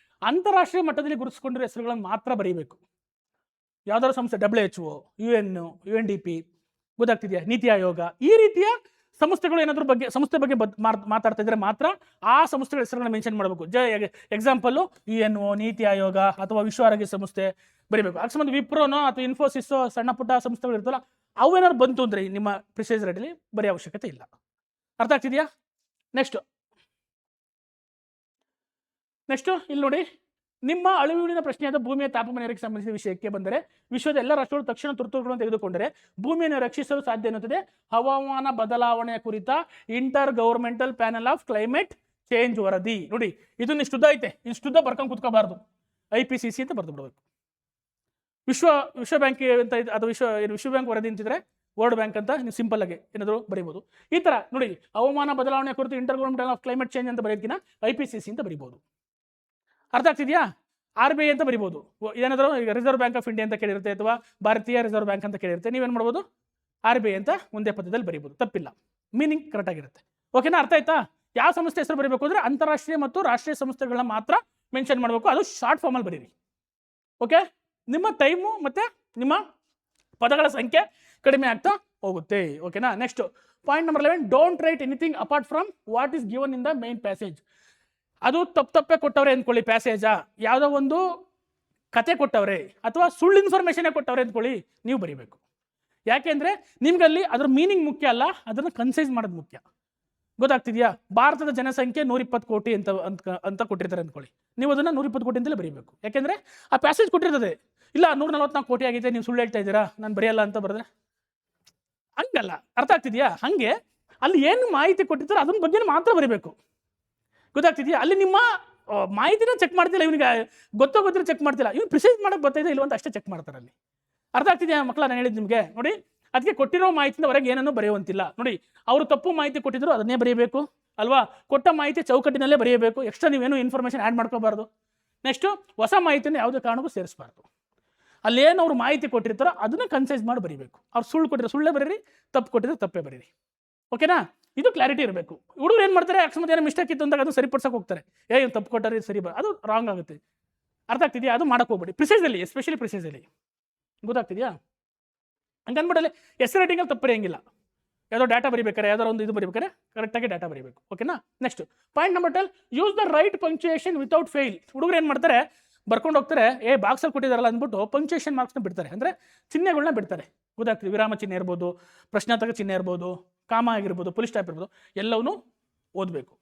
ಅಂತಾರಾಷ್ಟ್ರೀಯ ಮಟ್ಟದಲ್ಲಿ ಗುರುತಿಸಿಕೊಂಡಿರೋ ಹೆಸರುಗಳನ್ನು ಮಾತ್ರ ಬರೀಬೇಕು. ಯಾವ್ದಾದ್ರು ಸಂಸ್ಥೆ, WHO, UN, UNDP, ಗೊತ್ತಾಗ್ತಿದೆಯಾ, NITI Aayog, ಈ ರೀತಿಯ ಸಂಸ್ಥೆಗಳು ಏನಾದ್ರ ಸಂಸ್ಥೆ ಬಗ್ಗೆ ಮಾತಾಡ್ತಾ ಇದ್ರೆ ಮಾತ್ರ ಆ ಸಂಸ್ಥೆಗಳ ಹೆಸರುಗಳನ್ನ ಮೆನ್ಷನ್ ಮಾಡಬೇಕು. ಎಕ್ಸಾಂಪಲ್ಲು UNO, ನೀತಿ ಆಯೋಗ ಅಥವಾ ವಿಶ್ವ ಆರೋಗ್ಯ ಸಂಸ್ಥೆ ಬರೀಬೇಕು. ಅಕಸ್ಮಾತ್ ವಿಪ್ರೋನೋ ಅಥವಾ ಇನ್ಫೋಸಿಸೋ ಸಣ್ಣ ಪುಟ್ಟ ಸಂಸ್ಥೆಗಳು ಇರ್ತಲ್ಲ, ಅವೇನಾದ್ರು ಬಂತು ಅಂದರೆ ನಿಮ್ಮ ಪ್ರಿಸೈಸ್ ರೇಟಲ್ಲಿ ಬರೀ ಅವಶ್ಯಕತೆ ಇಲ್ಲ. ಅರ್ಥ ಆಗ್ತಿದೆಯಾ? ನೆಕ್ಸ್ಟು ಇಲ್ಲಿ ನೋಡಿ, ನಿಮ್ಮ ಅಳಿವಿನ ಪ್ರಶ್ನೆಯಾದ ಭೂಮಿಯ ತಾಪಮಾನ ಏರಿಕೆಗೆ ಸಂಬಂಧಿಸಿದ ವಿಷಯಕ್ಕೆ ಬಂದರೆ, ವಿಶ್ವದ ಎಲ್ಲ ರಾಷ್ಟ್ರಗಳು ತಕ್ಷಣ ತುರ್ತುಗಳನ್ನು ತೆಗೆದುಕೊಂಡರೆ ಭೂಮಿಯನ್ನು ರಕ್ಷಿಸಲು ಸಾಧ್ಯ ಎನ್ನುತ್ತದೆ ಹವಾಮಾನ ಬದಲಾವಣೆಯ ಕುರಿತ inter governmental panel of climate change ವರದಿ. ನೋಡಿ, ಇದನ್ನ ಇಷ್ಟುದ್ದ ಐತೆ, ಇಷ್ಟುದ್ದ ಬರ್ಕೊಂಡು ಕುತ್ಕೋಬಾರ್ದು. IPCC ಅಂತ ಬರೆದು ಬಿಡಬೇಕು. ವಿಶ್ವ ಬ್ಯಾಂಕ್ ಅಂತ, ಅದು ವಿಶ್ವ ಬ್ಯಾಂಕ್ ವರದಿ ಅಂತಿದ್ರೆ ವರ್ಲ್ಡ್ ಬ್ಯಾಂಕ್ ಅಂತ ನೀವು ಸಿಂಪಲ್ ಆಗಿ ಏನಾದರೂ ಬರೀಬೋದು. ಈ ಥರ ನೋಡಿ, ಹವಾಮಾನ ಬದಲಾವಣೆ ಕುರಿತು inter governmental of climate change ಅಂತ ಬರೆಯೋದಕ್ಕಿಂತ IPCC ಅಂತ ಬರೀಬೋದು. ಅರ್ಥ ಆಗ್ತಿದೆಯಾ? RBI ಅಂತ ಬರಿಬೋದು. ಏನಾದರೂ ಈಗ ರಿಸರ್ವ್ ಬ್ಯಾಂಕ್ ಆಫ್ ಇಂಡಿಯಾ ಅಂತ ಕೇಳಿರುತ್ತೆ, ಅಥವಾ ಭಾರತೀಯ ರಿಸರ್ವ್ ಬ್ಯಾಂಕ್ ಅಂತ ಕೇಳಿರುತ್ತೆ. ನೀವೇನು ಮಾಡ್ಬೋದು, RBI ಅಂತ ಒಂದೇ ಪದದಲ್ಲಿ ಬರೀಬೋದು. ತಪ್ಪಿಲ್ಲ, ಮೀನಿಂಗ್ ಕರೆಕ್ಟ್ ಆಗಿರುತ್ತೆ. ಓಕೆನಾ? ಅರ್ಥ ಆಯ್ತಾ? ಯಾವ ಸಂಸ್ಥೆ ಹೆಸರು ಬರೀಬೇಕು ಅಂದರೆ ಅಂತಾರಾಷ್ಟ್ರೀಯ ಮತ್ತು ರಾಷ್ಟ್ರೀಯ ಸಂಸ್ಥೆಗಳನ್ನ ಮಾತ್ರ ಮೆನ್ಷನ್ ಮಾಡಬೇಕು. ಅದು ಶಾರ್ಟ್ ಫಾರ್ಮಲ್ಲಿ ಬರೀರಿ. ಓಕೆ? ನಿಮ್ಮ ಟೈಮು ಮತ್ತು ನಿಮ್ಮ ಪದಗಳ ಸಂಖ್ಯೆ ಕಡಿಮೆ ಆಗ್ತಾ ಹೋಗುತ್ತೆ. ಓಕೆನಾ? Next point number 11, don't right anything apart from what is given in the main passage. ಅದು ತಪ್ಪೇ ಕೊಟ್ಟವ್ರೆ ಅಂದ್ಕೊಳ್ಳಿ, ಪ್ಯಾಸೇಜಾ ಯಾವುದೋ ಒಂದು ಕತೆ ಕೊಟ್ಟವ್ರೆ ಅಥವಾ ಸುಳ್ಳು ಇನ್ಫಾರ್ಮೇಷನ್ನೇ ಕೊಟ್ಟವ್ರೆ ಅಂದ್ಕೊಳ್ಳಿ, ನೀವು ಬರೀಬೇಕು. ಯಾಕೆಂದರೆ ನಿಮ್ಗಲ್ಲಿ ಅದ್ರ ಮೀನಿಂಗ್ ಮುಖ್ಯ ಅಲ್ಲ, ಅದನ್ನು ಕನ್ಸೈಸ್ ಮಾಡೋದು ಮುಖ್ಯ. ಗೊತ್ತಾಗ್ತಿದೆಯಾ? ಭಾರತದ ಜನಸಂಖ್ಯೆ 120 ಕೋಟಿ ಅಂತ ಕೊಟ್ಟಿರ್ತಾರೆ ಅಂದ್ಕೊಳ್ಳಿ, ನೀವು ಅದನ್ನು 120 ಕೋಟಿ ಅಂತಲೇ ಬರೀಬೇಕು. ಯಾಕೆಂದರೆ ಆ ಪ್ಯಾಸೇಜ್ ಕೊಟ್ಟಿರ್ತದೆ, ಇಲ್ಲ 144 ಕೋಟಿ ಆಗಿದೆ, ನೀವು ಸುಳ್ಳು ಹೇಳ್ತಾ ಇದ್ದೀರಾ, ನಾನು ಬರೆಯಲ್ಲ ಅಂತ ಬರೆದ್ರೆ ಹಂಗಲ್ಲ. ಅರ್ಥ ಆಗ್ತಿದೆಯಾ? ಹಾಗೆ ಅಲ್ಲಿ ಏನು ಮಾಹಿತಿ ಕೊಟ್ಟಿರ್ತಾರೆ ಅದ್ರ ಬಗ್ಗೆ ಮಾತ್ರ ಬರೀಬೇಕು. ಗೊತ್ತಾಗ್ತಿದೆಯಾ? ಅಲ್ಲಿ ನಿಮ್ಮ ಮಾಹಿತಿನ ಚೆಕ್ ಮಾಡ್ತಿಲ್ಲ, ಇವನಿಗೆ ಗೊತ್ತಿರೋ ಚೆಕ್ ಮಾಡ್ತಿಲ್ಲ, ಇವ್ನು ಪ್ರಿಸೈಸ್ ಮಾಡೋಕ್ಕೆ ಬರ್ತಾಯಿದೆ ಇಲ್ವಂತ ಅಷ್ಟೇ ಚೆಕ್ ಮಾಡ್ತಾರೆ ಅಲ್ಲಿ. ಅರ್ಥ ಆಗ್ತಿದೆಯಾ ಮಕ್ಕಳ? ನಾನು ಹೇಳಿದ್ದು ನಿಮಗೆ ನೋಡಿ, ಅದಕ್ಕೆ ಕೊಟ್ಟಿರೋ ಮಾಹಿತಿಯಿಂದ ಹೊರಗೆ ಏನನ್ನೂ ಬರೆಯುವಂತಿಲ್ಲ. ನೋಡಿ, ಅವರು ತಪ್ಪು ಮಾಹಿತಿ ಕೊಟ್ಟಿದ್ರು ಅದನ್ನೇ ಬರೆಯಬೇಕು ಅಲ್ವಾ? ಕೊಟ್ಟ ಮಾಹಿತಿ ಚೌಕಟ್ಟಿನಲ್ಲೇ ಬರೆಯಬೇಕು. ಎಕ್ಸ್ಟ್ರಾ ನೀವೇನು ಇನ್ಫಾರ್ಮೇಷನ್ ಆ್ಯಡ್ ಮಾಡ್ಕೋಬಾರ್ದು. ನೆಕ್ಸ್ಟು ಹೊಸ ಮಾಹಿತಿಯನ್ನು ಯಾವುದೇ ಕಾರಣಕ್ಕೂ ಸೇರಿಸಬಾರ್ದು. ಅಲ್ಲೇನು ಅವ್ರು ಮಾಹಿತಿ ಕೊಟ್ಟಿರ್ತಾರೋ ಅದನ್ನು ಕನ್ಸೈಸ್ ಮಾಡಿ ಬರೀಬೇಕು. ಅವ್ರು ಸುಳ್ಳು ಕೊಟ್ಟಿರೋ ಸುಳ್ಳೇ ಬರೀರಿ, ತಪ್ಪು ಕೊಟ್ಟಿದ್ರೆ ತಪ್ಪೇ ಬರೀರಿ. ಓಕೆನಾ? ಇದು ಕ್ಲಾರಿಟಿ ಇರಬೇಕು. ಹುಡುಗರು ಏನು ಮಾಡ್ತಾರೆ, ಅಕಸ್ಮಾತ್ ಏನೋ ಮಿಸ್ಟೇಕ್ ಇತ್ತು ಅಂದಾಗ ಅದನ್ನು ಸರಿಪಡಿಸೋಕೆ ಹೋಗ್ತಾರೆ. ಏನು ತಪ್ಪು ಕೊಟ್ಟರೆ ಸರಿ ಅದು ರಾಂಗ್ ಆಗುತ್ತೆ. ಅರ್ಥ ಆಗ್ತಿದೆಯಾ? ಅದು ಮಾಡೋಕೆ ಹೋಗ್ಬೇಡಿ. ಪ್ರಿಸೈಸಲ್ಲಿ, ಎಸ್ಪೆಷಲಿ ಪ್ರಿಸೈಸಲ್ಲಿ. ಗೊತ್ತಾಗ್ತಿದೆಯಾ? ಹಂಗನ್ಬಿಡಲ್ಲಿ ಎಸ್ ರೈಟಿಂಗಲ್ಲಿ ತಪ್ಪು ಬರೆಯಂಗಿಲ್ಲ. ಯಾವುದೋ ಡಾಟಾ ಬರೀಬೇಕಾರೆ, ಯಾವ್ದಾರು ಒಂದು ಇದು ಬರೀಬೇಕಾರೆ ಕರೆಕ್ಟಾಗಿ ಡಾಟಾ ಬರೀಬೇಕು. ಓಕೆನಾ? Next point number 12, use the right punctuation without fail. ಹುಡುಗರು ಏನು ಮಾಡ್ತಾರೆ, ಬರ್ಕೊಂಡು ಹೋಗ್ತಾರೆ, ಬಾಕ್ಸಲ್ಲಿ ಕೊಟ್ಟಿದ್ದಾರಲ್ಲ ಅಂದ್ಬಿಟ್ಟು ಪಂಕ್ಚುಯೇಷನ್ ಮಾರ್ಕ್ಸ್ನ ಬಿಡ್ತಾರೆ. ಅಂದರೆ ಚಿಹ್ನೆಗಳನ್ನ ಬಿಡ್ತಾರೆ. ಗೊತ್ತಾಗ್ತದೆ? ವಿರಾಮ ಚಿಹ್ನೆ ಇರ್ಬೋದು, ಪ್ರಶ್ನಾರ್ಥಕ ಚಿಹ್ನೆ ಇರ್ಬೋದು, ಕಾಮ ಆಗಿರ್ಬೋದು, ಪುಲಿ ಸ್ಟಾಪ್ ಇರ್ಬೋದು, ಎಲ್ಲವನ್ನೂ ಓದಬೇಕು,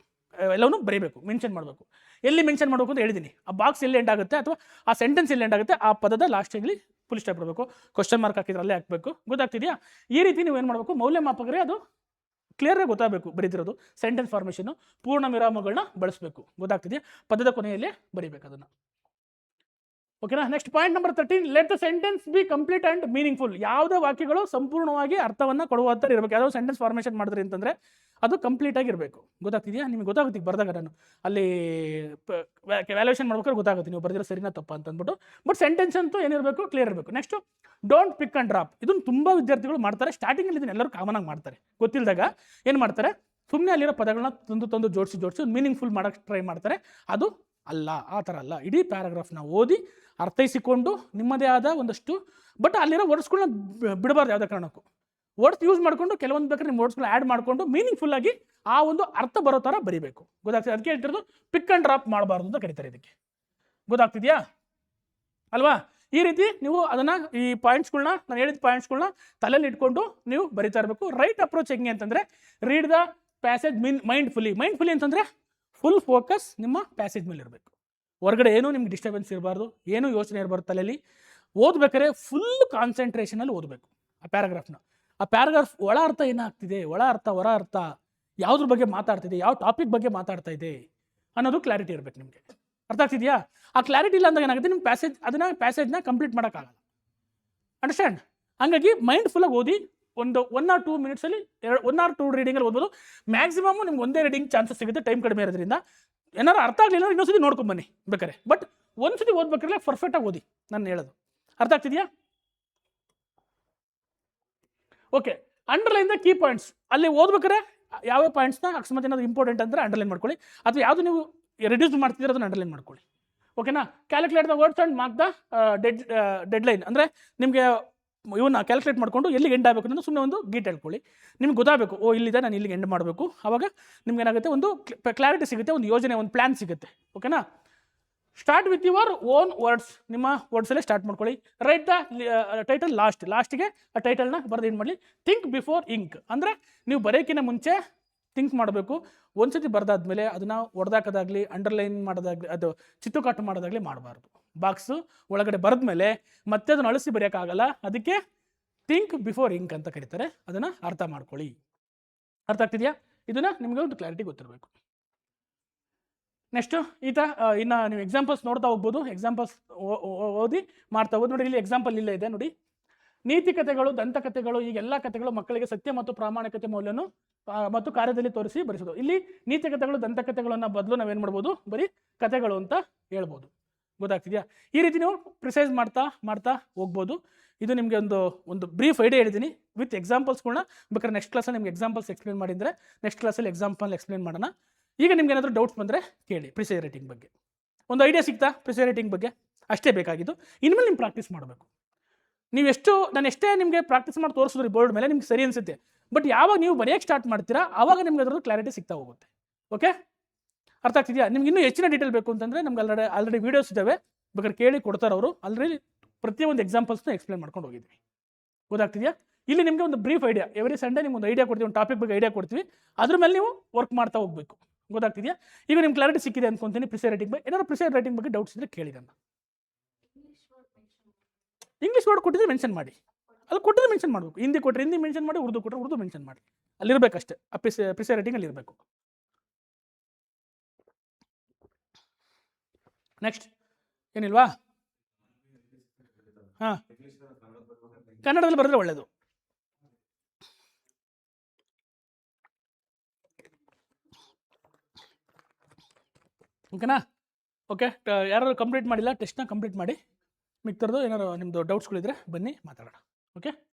ಎಲ್ಲವನ್ನೂ ಬರೀಬೇಕು, ಮೆನ್ಷನ್ ಮಾಡಬೇಕು. ಎಲ್ಲಿ ಮೆನ್ಷನ್ ಮಾಡಬೇಕು ಅಂತ ಹೇಳಿದ್ದೀನಿ. ಆ ಬಾಕ್ಸ್ ಎಲ್ಲಿ ಎಂಡ್ ಆಗುತ್ತೆ ಅಥವಾ ಆ ಸೆಂಟೆನ್ಸ್ ಎಲ್ಲಿ ಎಂಡ್ ಆಗುತ್ತೆ ಆ ಪದದ ಲಾಸ್ಟಲ್ಲಿ ಫುಲ್ ಸ್ಟಾಪ್ ಇಡಬೇಕು. ಕ್ವಶನ್ ಮಾರ್ಕ್ ಹಾಕಿದ್ರೆ ಅಲ್ಲೇ ಹಾಕಬೇಕು. ಗೊತ್ತಾಗ್ತಿದೆಯಾ? ಈ ರೀತಿ ನೀವು ಏನು ಮಾಡಬೇಕು, ಮೌಲ್ಯಮಾಪಕರೇ ಅದು ಕ್ಲಿಯರಾಗಿ ಗೊತ್ತಾಗಬೇಕು. ಬರೀತಿರೋದು ಸೆಂಟೆನ್ಸ್ ಫಾರ್ಮೇಷನ್ನು, ಪೂರ್ಣ ವಿರಾಮಗಳನ್ನ ಬಳಸಬೇಕು. ಗೊತ್ತಾಗ್ತಿದೆಯಾ? ಪದದ ಕೊನೆಯಲ್ಲೇ ಬರೀಬೇಕು ಅದನ್ನು. ಓಕೆನಾ? Next point number 13, let the sentence B complete and meaningful. ಯಾವುದೇ ವಾಕ್ಯಗಳು ಸಂಪೂರ್ಣವಾಗಿ ಅರ್ಥವನ್ನು ಕೊಡುವ ಥರ ಇರಬೇಕು. ಯಾವುದೋ ಸೆಂಟೆನ್ಸ್ ಫಾರ್ಮೇಷನ್ ಮಾಡಿದ್ರಿ ಅಂತಂದರೆ ಅದು ಕಂಪ್ಲೀಟಾಗಿ ಇರಬೇಕು. ಗೊತ್ತಾಗ್ತಿದೆಯಾ? ನಿಮಗೆ ಗೊತ್ತಾಗುತ್ತೆ ಬರ್ದಾಗ ನಾನು ಅಲ್ಲಿ ವ್ಯಾಲ್ಯೂಯೇಷನ್ ಮಾಡ್ಬೇಕಾದ್ರೆ ಗೊತ್ತಾಗುತ್ತೆ ನೀವು ಬರೆದಿರೋ ಸರಿನಾ ತಪ್ಪ ಅಂತ ಅಂದ್ಬಿಟ್ಟು. ಬಟ್ ಸೆಂಟೆನ್ಸ್ ಅಂತೂ ಏನಿರಬೇಕು, ಕ್ಲಿಯರ್ ಇರಬೇಕು. Next don't pick and drop. ಇದನ್ನು ತುಂಬ ವಿದ್ಯಾರ್ಥಿಗಳು ಮಾಡ್ತಾರೆ. ಸ್ಟಾರ್ಟಿಂಗಲ್ಲಿ ಇದನ್ನು ಎಲ್ಲರೂ ಕಾಮನಾಗಿ ಮಾಡ್ತಾರೆ. ಗೊತ್ತಿಲ್ಲದಾಗ ಏನು ಮಾಡ್ತಾರೆ, ಸುಮ್ಮನೆ ಅಲ್ಲಿರೋ ಪದಗಳನ್ನ ತಂದು ಜೋಡಿಸಿ ಮೀನಿಂಗ್ಫುಲ್ ಮಾಡೋಕ್ಕೆ ಟ್ರೈ ಮಾಡ್ತಾರೆ. ಅದು ಅಲ್ಲ, ಆ ಥರ ಅಲ್ಲ. ಇಡೀ ಪ್ಯಾರಾಗ್ರಾಫ್ನ ಓದಿ ಅರ್ಥೈಸಿಕೊಂಡು ನಿಮ್ಮದೇ ಆದ ಒಂದಷ್ಟು, ಬಟ್ ಅಲ್ಲಿರೋ ವರ್ಡ್ಸ್ಗಳನ್ನ ಬಿಡಬಾರ್ದು ಯಾವುದೇ ಕಾರಣಕ್ಕೂ. ವರ್ಡ್ಸ್ ಯೂಸ್ ಮಾಡಿಕೊಂಡು ಕೆಲವೊಂದು ಬೇಕಾದ್ರೆ ನಿಮ್ಮ ವರ್ಡ್ಸ್ಗಳನ್ನ ಆ್ಯಡ್ ಮಾಡಿಕೊಂಡು ಮೀನಿಂಗ್ಫುಲ್ಲಾಗಿ ಆ ಒಂದು ಅರ್ಥ ಬರೋ ಥರ ಬರೀಬೇಕು. ಗೊತ್ತಾಗ್ತದೆ? ಅದಕ್ಕೆ ಹೇಳ್ತಿರೋದು ಪಿಕ್ ಆ್ಯಂಡ್ ಡ್ರಾಪ್ ಮಾಡಬಾರ್ದು ಅಂತ ಕರೀತಾರೆ ಇದಕ್ಕೆ. ಗೊತ್ತಾಗ್ತಿದೆಯಾ ಅಲ್ವಾ? ಈ ರೀತಿ ನೀವು ಅದನ್ನು, ಈ ಪಾಯಿಂಟ್ಸ್ಗಳನ್ನ, ನಾನು ಹೇಳಿದ ಪಾಯಿಂಟ್ಸ್ಗಳನ್ನ ತಲೆಯಲ್ಲಿ ಇಟ್ಕೊಂಡು ನೀವು ಬರೀತಾ ಇರಬೇಕು. ರೈಟ್ ಅಪ್ರೋಚ್ ಹೆಂಗೆ ಅಂತಂದರೆ, ರೀಡ್ ದ ಪ್ಯಾಸೇಜ್ ಮೈಂಡ್ಫುಲಿ ಅಂತಂದರೆ ಫುಲ್ ಫೋಕಸ್ ನಿಮ್ಮ ಪ್ಯಾಸೇಜ್ ಮೇಲೆ ಇರಬೇಕು. ಹೊರಗಡೆ ಏನೂ ನಿಮ್ಗೆ ಡಿಸ್ಟರ್ಬೆನ್ಸ್ ಇರಬಾರ್ದು, ಏನೂ ಯೋಚನೆ ಇರಬಾರ್ದು ತಲೆಯಲ್ಲಿ. ಓದ್ಬೇಕಾದ್ರೆ ಫುಲ್ ಕಾನ್ಸಂಟ್ರೇಷನಲ್ಲಿ ಓದಬೇಕು ಆ ಪ್ಯಾರಾಗ್ರಾಫ್ನ. ಆ ಪ್ಯಾರಾಗ್ರಾಫ್ ಒಳ ಅರ್ಥ ಏನಾಗ್ತಿದೆ, ಒಳ ಅರ್ಥ ಹೊರ ಅರ್ಥ, ಯಾವುದ್ರ ಬಗ್ಗೆ ಮಾತಾಡ್ತಿದೆ, ಯಾವ ಟಾಪಿಕ್ ಬಗ್ಗೆ ಮಾತಾಡ್ತಾ ಇದೆ ಅನ್ನೋದು ಕ್ಲಾರಿಟಿ ಇರಬೇಕು ನಿಮಗೆ. ಅರ್ಥ ಆಗ್ತಿದೆಯಾ? ಆ ಕ್ಲಾರಿಟಿ ಇಲ್ಲ ಅಂದಾಗ ಏನಾಗುತ್ತೆ, ನಿಮ್ಮ ಪ್ಯಾಸೇಜ್ನ ಕಂಪ್ಲೀಟ್ ಮಾಡೋಕ್ಕಾಗಲ್ಲ. ಅಂಡರ್ಸ್ಟ್ಯಾಂಡ್? ಹಾಗಾಗಿ ಮೈಂಡ್ಫುಲ್ಲಾಗಿ ಓದಿ. ಒಂದು 1 or 2 ಮಿನಿಟ್ಸಲ್ಲಿ 1 or 2 ರೀಡಿಂಗಲ್ಲಿ ಓದ್ಬೋದು. ಮ್ಯಾಕ್ಸಿಮಮ್ ನಿಮ್ಗೆ ಒಂದೇ ರೀಡಿಂಗ್ ಚಾನ್ಸಸ್ ಸಿಗುತ್ತೆ, ಟೈಮ್ ಕಡಿಮೆ ಇರೋದ್ರಿಂದ. ಏನಾರು ಅರ್ಥ ಆಗಲಿಲ್ಲ ಇನ್ನೊಂದ್ಸತಿ ನೋಡ್ಕೊಂಬನ್ನಿ ಬೇಕಾರೆ. ಬಟ್ ಒಂದ್ಸತಿ ಓದ್ಬೇಕಾದ್ರೆ ಪರ್ಫೆಕ್ಟಾಗಿ ಓದಿ, ನಾನು ಹೇಳೋದು. ಅರ್ಥ ಆಗ್ತಿದೆಯಾ? Okay. Underline the key points. ಅಲ್ಲಿ ಓದ್ಬೇಕಾದ್ರೆ ಯಾವ ಪಾಯಿಂಟ್ಸ್ನ ಅಕಸ್ಮಾತ್ ಏನಾದರೂ ಇಂಪಾರ್ಟೆಂಟ್ ಅಂದರೆ ಅಂಡರ್ಲೈನ್ ಮಾಡ್ಕೊಳ್ಳಿ, ಅಥವಾ ಯಾವುದು ನೀವು ರಿಡ್ಯೂಸ್ ಮಾಡ್ತಿದ್ದೀರ ಅದನ್ನು ಅಂಡರ್ಲೈನ್ ಮಾಡ್ಕೊಳ್ಳಿ. ಓಕೆನಾ? Calculate the words and mark the deadline. ಅಂದರೆ ನಿಮಗೆ ಇವನ್ನ ಕ್ಯಾಲ್ಕುಲೇಟ್ ಮಾಡಿಕೊಂಡು ಎಲ್ಲಿಗೆ ಎಂಡ್ ಆಗಬೇಕು ಅನ್ನೋದು ಸುಮ್ಮನೆ ಒಂದು ಗೀಟ್ ಹೇಳ್ಕೊಳ್ಳಿ. ನಿಮ್ಗೆ ಗೊತ್ತಾಗಬೇಕು, ಓ ಇಲ್ಲಿದೆ, ನಾನು ಇಲ್ಲಿಗೆ ಎಂಡ್ ಮಾಡಬೇಕು. ಆವಾಗ ನಿಮ್ಗೆ ಏನಾಗುತ್ತೆ, ಒಂದು ಕ್ಲಾರಿಟಿ ಸಿಗುತ್ತೆ, ಒಂದು ಯೋಜನೆ, ಒಂದು ಪ್ಲ್ಯಾನ್ ಸಿಗುತ್ತೆ. ಓಕೆನಾ? Start with your own words. ನಿಮ್ಮ ವರ್ಡ್ಸಲ್ಲೇ ಸ್ಟಾರ್ಟ್ ಮಾಡ್ಕೊಳ್ಳಿ. ರೈಟ್ ದ ಟೈಟಲ್ ಲಾಸ್ಟಿಗೆ ಆ ಟೈಟಲ್ನ ಬರೆದು ಏನು ಮಾಡಲಿ, ಥಿಂಕ್ ಬಿಫೋರ್ ಇಂಕ್. ಅಂದರೆ ನೀವು ಬರೆಯೋಕ್ಕಿಂತ ಮುಂಚೆ ಥಿಂಕ್ ಮಾಡಬೇಕು. ಒಂದ್ಸತಿ ಬರೆದಾದ್ಮೇಲೆ ಅದನ್ನು ಹೊಡೆದಾಕೋದಾಗಲಿ, ಅಂಡರ್ಲೈನ್ ಮಾಡೋದಾಗಲಿ, ಅದು ಚಿತ್ತುಕಾಟು ಮಾಡೋದಾಗಲಿ ಮಾಡಬಾರ್ದು. ಬಾಕ್ಸು ಒಳಗಡೆ ಬರೆದ ಮೇಲೆ ಮತ್ತೆ ಅದನ್ನು ಅಳಿಸಿ ಬರೆಯೋಕ್ಕಾಗಲ್ಲ. ಅದಕ್ಕೆ ಥಿಂಕ್ ಬಿಫೋರ್ ಇಂಕ್ ಅಂತ ಕರೀತಾರೆ. ಅದನ್ನು ಅರ್ಥ ಮಾಡ್ಕೊಳ್ಳಿ. ಅರ್ಥ ಆಗ್ತಿದೆಯಾ? ಇದನ್ನು ನಿಮಗೆ ಒಂದು ಕ್ಲಾರಿಟಿ ಗೊತ್ತಿರಬೇಕು. ನೆಕ್ಸ್ಟು ಇನ್ನು ನೀವು ಎಕ್ಸಾಂಪಲ್ಸ್ ನೋಡ್ತಾ ಹೋಗ್ಬೋದು. ಎಕ್ಸಾಂಪಲ್ಸ್ ಓದಿ ಮಾಡ್ತಾ ಹೋಗ್ಬೋದು. ನೋಡಿ, ಇಲ್ಲಿ ಎಕ್ಸಾಂಪಲ್ ಇಲ್ಲೇ ಇದೆ ನೋಡಿ. ನೀತಿ ಕಥೆಗಳು, ದಂತಕಥೆಗಳು, ಈಗ ಎಲ್ಲ ಕಥೆಗಳು ಮಕ್ಕಳಿಗೆ ಸತ್ಯ ಮತ್ತು ಪ್ರಾಮಾಣಿಕತೆ ಮೌಲ್ಯವನ್ನು ಮತ್ತು ಕಾರ್ಯದಲ್ಲಿ ತೋರಿಸಿ ಬರೆಸೋದು. ಇಲ್ಲಿ ನೀತಿ ಕಥೆಗಳು, ದಂತಕಥೆಗಳನ್ನ ಬದಲು ನಾವೇನು ಮಾಡ್ಬೋದು, ಬರೀ ಕಥೆಗಳು ಅಂತ ಹೇಳ್ಬೋದು. ಗೊತ್ತಾಗ್ತಿದೆಯಾ? ಈ ರೀತಿ ನೀವು ಪ್ರಿಸೈಸ್ ಮಾಡ್ತಾ ಹೋಗ್ಬೋದು. ಇದು ನಿಮಗೆ ಒಂದು ಬ್ರೀಫ್ ಐಡಿಯಾ ಹೇಳಿದ್ದೀನಿ ವಿತ್ ಎಕ್ಸಾಂಪಲ್ಸ್ಗಳನ್ನ. ಬೇಕಾದ್ರೆ ನೆಕ್ಸ್ಟ್ ಕ್ಲಾಸಲ್ಲಿ ನಿಮ್ಗೆ ಎಕ್ಸಾಂಪಲ್ಸ್ ಎಕ್ಸ್ಪ್ಲೇನ್ ಮಾಡಿದರೆ ನೆಕ್ಸ್ಟ್ ಕ್ಲಾಸಲ್ಲಿ ಎಕ್ಸಾಂಪಲ್ ಎಕ್ಸ್ಪ್ಲೇನ್ ಮಾಡೋಣ. ಈಗ ನಿಮ್ಗೆ ಏನಾದರೂ ಡೌಟ್ಸ್ ಬಂದರೆ ಕೇಳಿ. ಪ್ರಿಸೈಸ್ ರೈಟಿಂಗ್ ಬಗ್ಗೆ ಒಂದು ಐಡಿಯಾ ಸಿಗ್ತಾ? ಪ್ರಿಸೈಸ್ ರೈಟಿಂಗ್ ಬಗ್ಗೆ ಅಷ್ಟೇ ಬೇಕಾಗಿದ್ದು. ಇನ್ಮೇಲೆ ನೀವು ಪ್ರಾಕ್ಟೀಸ್ ಮಾಡಬೇಕು. ನಾನು ಎಷ್ಟೇ ನಿಮಗೆ ಪ್ರಾಕ್ಟೀಸ್ ಮಾಡಿ ತೋರಿಸಿದ್ರಿ ಬೋರ್ಡ್ ಮೇಲೆ ನಿಮ್ಗೆ ಸರಿ ಅನಿಸುತ್ತೆ. ಬಟ್ ಯಾವಾಗ ನೀವು ಬರೆಯೋಕ್ಕೆ ಸ್ಟಾರ್ಟ್ ಮಾಡ್ತೀರಾ ಆವಾಗ ನಿಮ್ಗೆ ಅದರದ್ದು ಕ್ಲಾರಿಟಿ ಸಿಗ್ತಾ ಹೋಗುತ್ತೆ. ಓಕೆ? ಅರ್ಥ ಆಗ್ತಿದೆಯಾ? ನಿಮ್ಗೆ ಇನ್ನೂ ಹೆಚ್ಚಿನ ಡೀಟೇಲ್ ಬೇಕು ಅಂತಂದರೆ ನಮ್ಗೆ ಆಲ್ರೆಡಿ ವೀಡಿಯೋಸ್ ಇದ್ದಾವೆ, ಬೇಕಾದ್ರೆ ಕೇಳಿ ಕೊಡ್ತಾರೆ ಅವರು. ಆಲ್ರೆಡಿ ಪ್ರತಿಯೊಂದು ಎಕ್ಸಾಂಪಲ್ಸ್ನ ಎಕ್ಸ್ಪ್ಲೇನ್ ಮಾಡ್ಕೊಂಡು ಹೋಗಿದ್ವಿ. ಗೊತ್ತಾಗ್ತಿದೆಯಾ? ಇಲ್ಲಿ ನಿಮಗೆ ಒಂದು ಬ್ರೀಫ್ ಐಡಿಯಾ, ಎವ್ರಿ ಸಂಡೇ ನಿಮ್ಗೆ ಒಂದು ಐಡಿಯಾ ಕೊಡ್ತೀವಿ, ಒಂದು ಟಾಪಿಕ್ ಬಗ್ಗೆ ಐಡಿಯಾ ಕೊಡ್ತೀವಿ, ಅದ್ರ ಮೇಲೆ ನೀವು ವರ್ಕ್ ಮಾಡ್ತಾ ಹೋಗಬೇಕು. ಗೊತ್ತಾಗ್ತಿದೆಯಾ? ಈಗ ನಿಮ್ಗೆ ಕ್ಲಾರಿಟಿ ಸಿಕ್ಕಿದೆ ಅನ್ಕೊಂತೀನಿ ಪ್ರಿಸೈಸ್ ರೈಟಿಂಗ್ ಬಗ್ಗೆ. ಏನಾದ್ರು ಪ್ರಿಸೈಸ್ ರೈಟಿಂಗ್ ಬಗ್ಗೆ ಡೌಟ್ಸ್ ಇದ್ದರೆ ಕೇಳಿ. ನನ್ನ ಇಂಗ್ಲೀಷ್ ವರ್ಡ್ ಕೊಟ್ಟಿದ್ರೆ ಮೆನ್ಷನ್ ಮಾಡಿ, ಅಲ್ಲಿ ಕೊಟ್ಟಿದ್ರೆ ಮೆನ್ಷನ್ ಮಾಡಬೇಕು. ಹಿಂದಿ ಕೊಟ್ಟರೆ ಹಿಂದಿ ಮೆನ್ಷನ್ ಮಾಡಿ, ಉರ್ದು ಕೊಟ್ಟರೆ ಉರ್ದು ಮೆನ್ಷನ್ ಮಾಡಿ. ಅಲ್ಲಿರಬೇಕಷ್ಟೇ. ಆ ಪ್ರಿಸೈಸ್ ರೈಟಿಂಗಲ್ಲಿ ಇರಬೇಕು. ನೆಕ್ಸ್ಟ್ ಏನಿಲ್ವಾ? ಹಾಂ, ಕನ್ನಡದಲ್ಲಿ ಬರೆದ್ರೆ ಒಳ್ಳೆಯದು. ಓಕೆನಾ? ಓಕೆ, ಯಾರು ಕಂಪ್ಲೀಟ್ ಮಾಡಿಲ್ಲ ಟೆಸ್ಟ್ನ ಕಂಪ್ಲೀಟ್ ಮಾಡಿ. ಮಿಕ್ತರದು ಏನಾದ್ರು ನಿಮ್ಮದು ಡೌಟ್ಸ್ಗಳಿದ್ರೆ ಬನ್ನಿ ಮಾತಾಡೋಣ. ಓಕೆ.